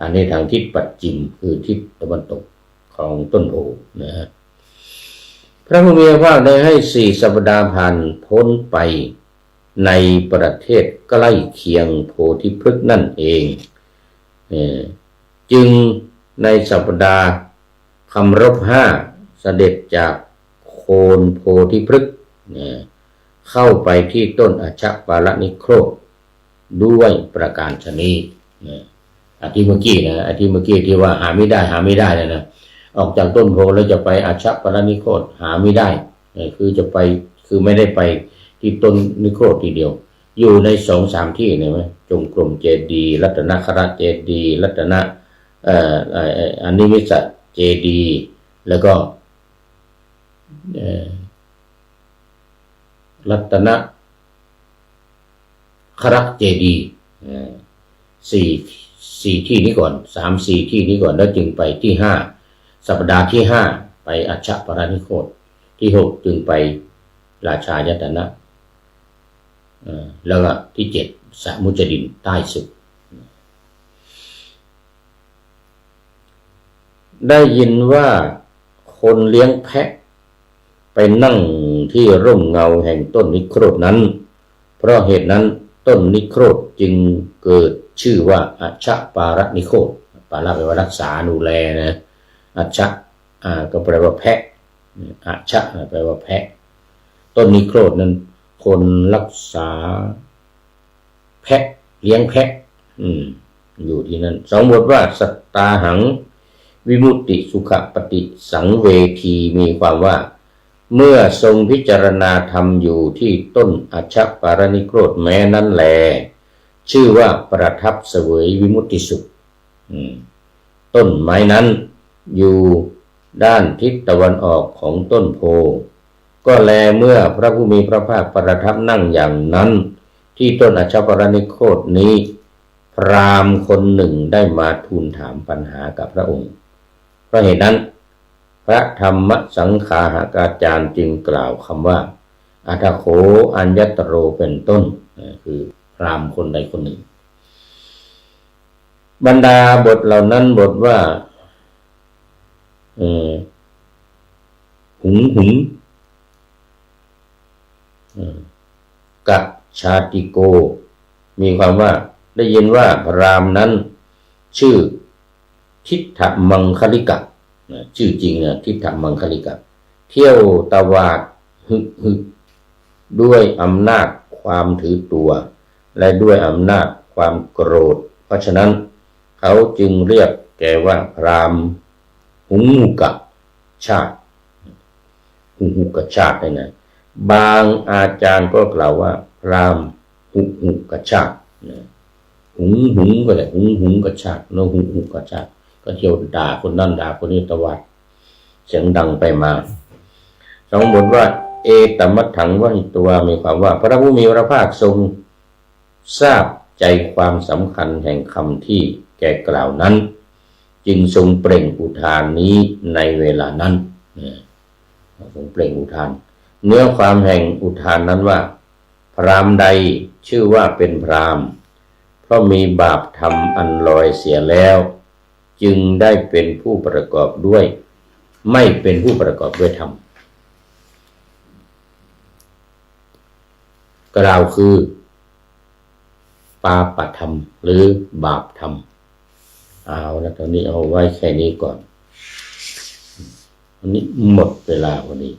อันนี้ทางทิศปัจฉิมคือทิศตะวันตกของต้นโพนะฮะพระผู้มีพระภาคได้ให้4 สัปดาห์ผ่านพ้นไปในประเทศใกล้เคียงโพธิพฤกษ์นั่นเองจึงในสัปดาห์คำรบ5เสด็จจากโคนโพธิพฤกษ์เข้าไปที่ต้นอัชฌปาลนิโครธด้วยประการฉะนี้อาทิเมื่อกี้ที่ว่าหาไม่ได้นะออกจากต้นโพแล้วจะไปอัชฌปาลนิโคธหาไม่ได้คือไม่ได้ไปที่ต้นนิโครธทีเดียวอยู่ใน2-3 ที่เนี่ยไหมจงกรมเจดีย์รัตนคราชเจดีย์รัตนอนิมิตสัจเจดีย์แล้วก็รัตนคราชเจดีย์4 ที่นี้ก่อน3-4 ที่นี้ก่อนแล้วจึงไปที่5สัปดาห์ที่5ไปอัชฌปาลนิโคธที่6จึงไปราชายตนะแล้วก็ที่7สมุจรินใต้สุดได้ยินว่าคนเลี้ยงแพะไปนั่งที่ร่มเงาแห่งต้นนิโครธนั้นเพราะเหตุนั้นต้นนิโครธจึงเกิดชื่อว่าอัชฌปาลนิโคธปาลแปลว่ารักษาดูแลนะอัชฌก็แปลว่าแพะอัชฌแปลว่าแพะต้นนิโครธนั้น คนรักษาแพะเลี้ยงแพะอยู่ที่นั่นสองบทว่าสัตตาหังวิมุตติสุขปฏิสังเวทีมีความว่าเมื่อทรงพิจารณาธรรมอยู่ที่ต้นอัชฌปารณิโครธแม้นั้นแลชื่อว่าประทับเสวยวิมุตติสุขต้นไม้นั้นอยู่ด้านทิศตะวันออกของต้นโพก็แลเมื่อพระผู้มีพระภาคประทับนั่งอย่างนั้นที่ต้นอัชฌปารณิโคตนี้พราหมณ์คนหนึ่งได้มาทูลถามปัญหากับพระองค์เพราะเหตุนั้นพระธรรมสังฆาหากาจารย์จึงกล่าวคำว่าอัฏฐโขอัญญตโรเป็นต้นคือพราหมณ์คนใดคนหนึ่งบรรดาบทเหล่านั้นบทว่าหุงกะชาติโกมีความว่าได้ยินว่าพราหมณ์นั้นชื่อทิฏฐมังคลิกะชื่อจริงนะทิฏฐมังคลิกะเที่ยวตวาดฮึด้วยอำนาจความถือตัวและด้วยอำนาจความโกรธเพราะฉะนั้นเขาจึงเรียกแกว่าพราหมณ์หุงหุกะชาติหุงหุกะชาตินะบางอาจารย์ก็กล่าวว่าพราหมณ์หุกะชาติหุงก็ได้หุงกะชาติโนหุกะชาติก็เที่ยวด่าคนนั้นด่าคนนี้ตวาดเสียงดังไปมาสองบทว่าเอตมัตถังวหิตัวมีความว่าพระผู้มีพระภาคทรงทราบใจความสำคัญแห่งคำที่แกกล่าวนั้นจึงทรงเปล่งอุทานนี้ในเวลานั้นทรงเปล่งอุทานเนื้อความแห่งอุทานนั้นว่าพราหมณ์ใดชื่อว่าเป็นพราหมณ์เพราะมีบาปธรรมอันลอยเสียแล้วจึงได้เป็นผู้ประกอบด้วยไม่เป็นผู้ประกอบด้วยธรรมกล่าวคือปาปธรรมหรือบาปธรรมเอาแล้วตอนนี้เอาไว้แค่นี้ก่อนวันนี้หมดเวลาวันนี้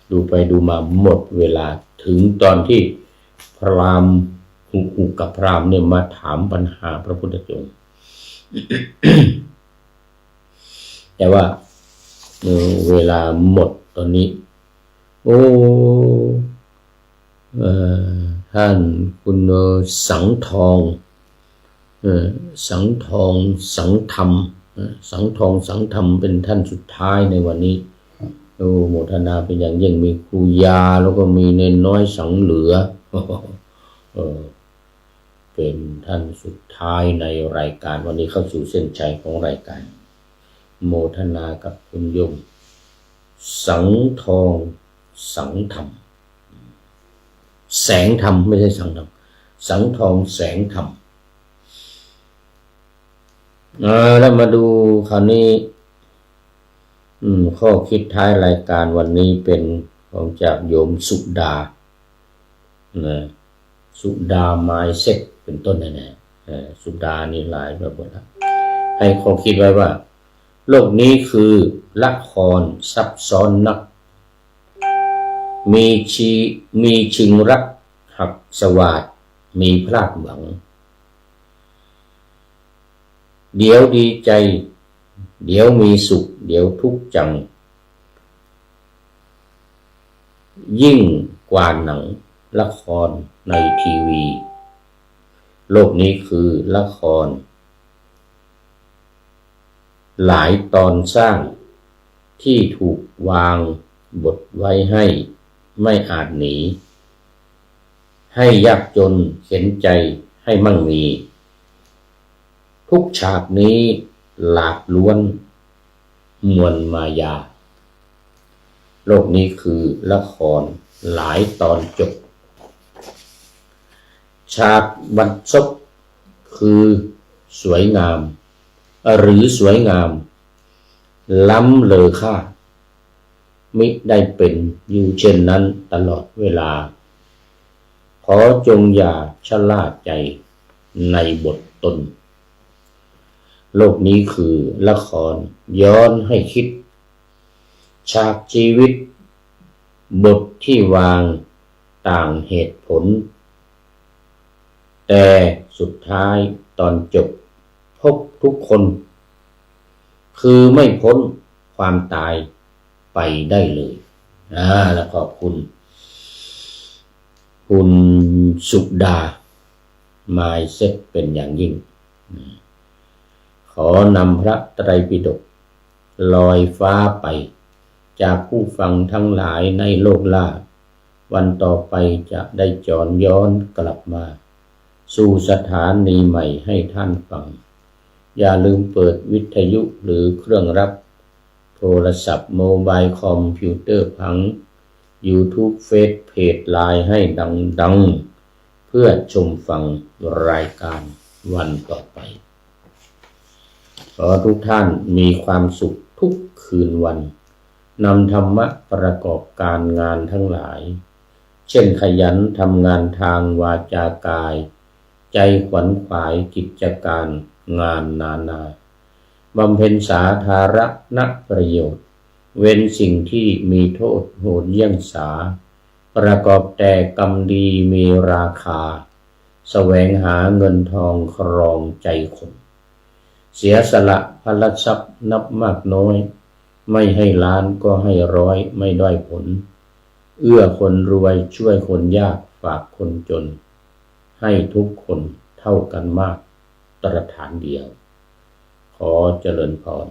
ดูไปดูมาหมดเวลาถึงตอนที่พราหมณ์หุกกับพราหมณ์เนี่ยมาถามปัญหาพระพุทธเจ้า แต่ว่าเวลาหมดตอนนี้ท่านคุณสังทองสังธรรมสังทองสังธรรมเป็นท่านสุดท้ายในวันนี้โมทนาเป็นอย่างยิ่งมีครูยาแล้วก็มีเนนน้อยสังเหลือเป็นท่านสุดท้ายในรายการวันนี้เข้าสู่เส้นชัยของรายการโมทนากับคุณโยมสังทองสังธรรมแสงธรรมไม่ใช่สังธรรมสังทองแสงธรรมแล้วมาดูคราวนี้ข้อคิดท้ายรายการวันนี้เป็นของจากโยมสุดาสุดาไมเซ็ตเป็นต้นนะสุดานี่หลายแบบว่าให้ข้อคิดไว้ว่าโลกนี้คือละครซับซ้อนนักมีชิงรักหักสวาดมีพลาดหวังเดี๋ยวดีใจเดี๋ยวมีสุขเดี๋ยวทุกข์จังยิ่งกว่าหนังละครในทีวีโลกนี้คือละครหลายตอนสร้างที่ถูกวางบทไว้ให้ไม่อาจหนีให้ยากจนเข็นใจให้มั่งมีทุกฉากนี้หลากล้วนมวลมายาโลกนี้คือละครหลายตอนจบฉากบรรจบคือสวยงามหรือสวยงามล้ำเลอค่ามิได้เป็นอยู่เช่นนั้นตลอดเวลาขอจงอย่าชะล่าใจในบทตนโลกนี้คือละครย้อนให้คิดฉากชีวิต บทที่วางต่างเหตุผลแต่สุดท้ายตอนจบพบทุกคนคือไม่พ้นความตายไปได้เลยแล้วขอบคุณสุดาหมายเซ็ตเป็นอย่างยิ่งขอนำพระไตรปิฎกลอยฟ้าไปจากผู้ฟังทั้งหลายในโลกล่าวันต่อไปจะได้จรย้อนกลับมาสู่สถานีใหม่ให้ท่านฟังอย่าลืมเปิดวิทยุหรือเครื่องรับโทรศัพท์โมบายคอมพิวเตอร์พัง YouTube เฟซเพจไลน์ให้ดังเพื่อชมฟังรายการวันต่อไปขอทุกท่านมีความสุขทุกคืนวันนำธรรมะประกอบการงานทั้งหลายเช่นขยันทำงานทางวาจากายใจขวัญขวายกิจการงานนานาบำเพ็ญสาธารณประโยชน์เว้นสิ่งที่มีโทษโหดเยี่ยงสาประกอบแต่กรรมดีมีราคาแสวงหาเงินทองครองใจคนเสียสละพละทรัพย์นับมากน้อยไม่ให้ล้านก็ให้ร้อยไม่ด้อยผลเอื้อคนรวยช่วยคนยากฝากคนจนให้ทุกคนเท่ากันมากตรฐานเดียวขอเจริญพร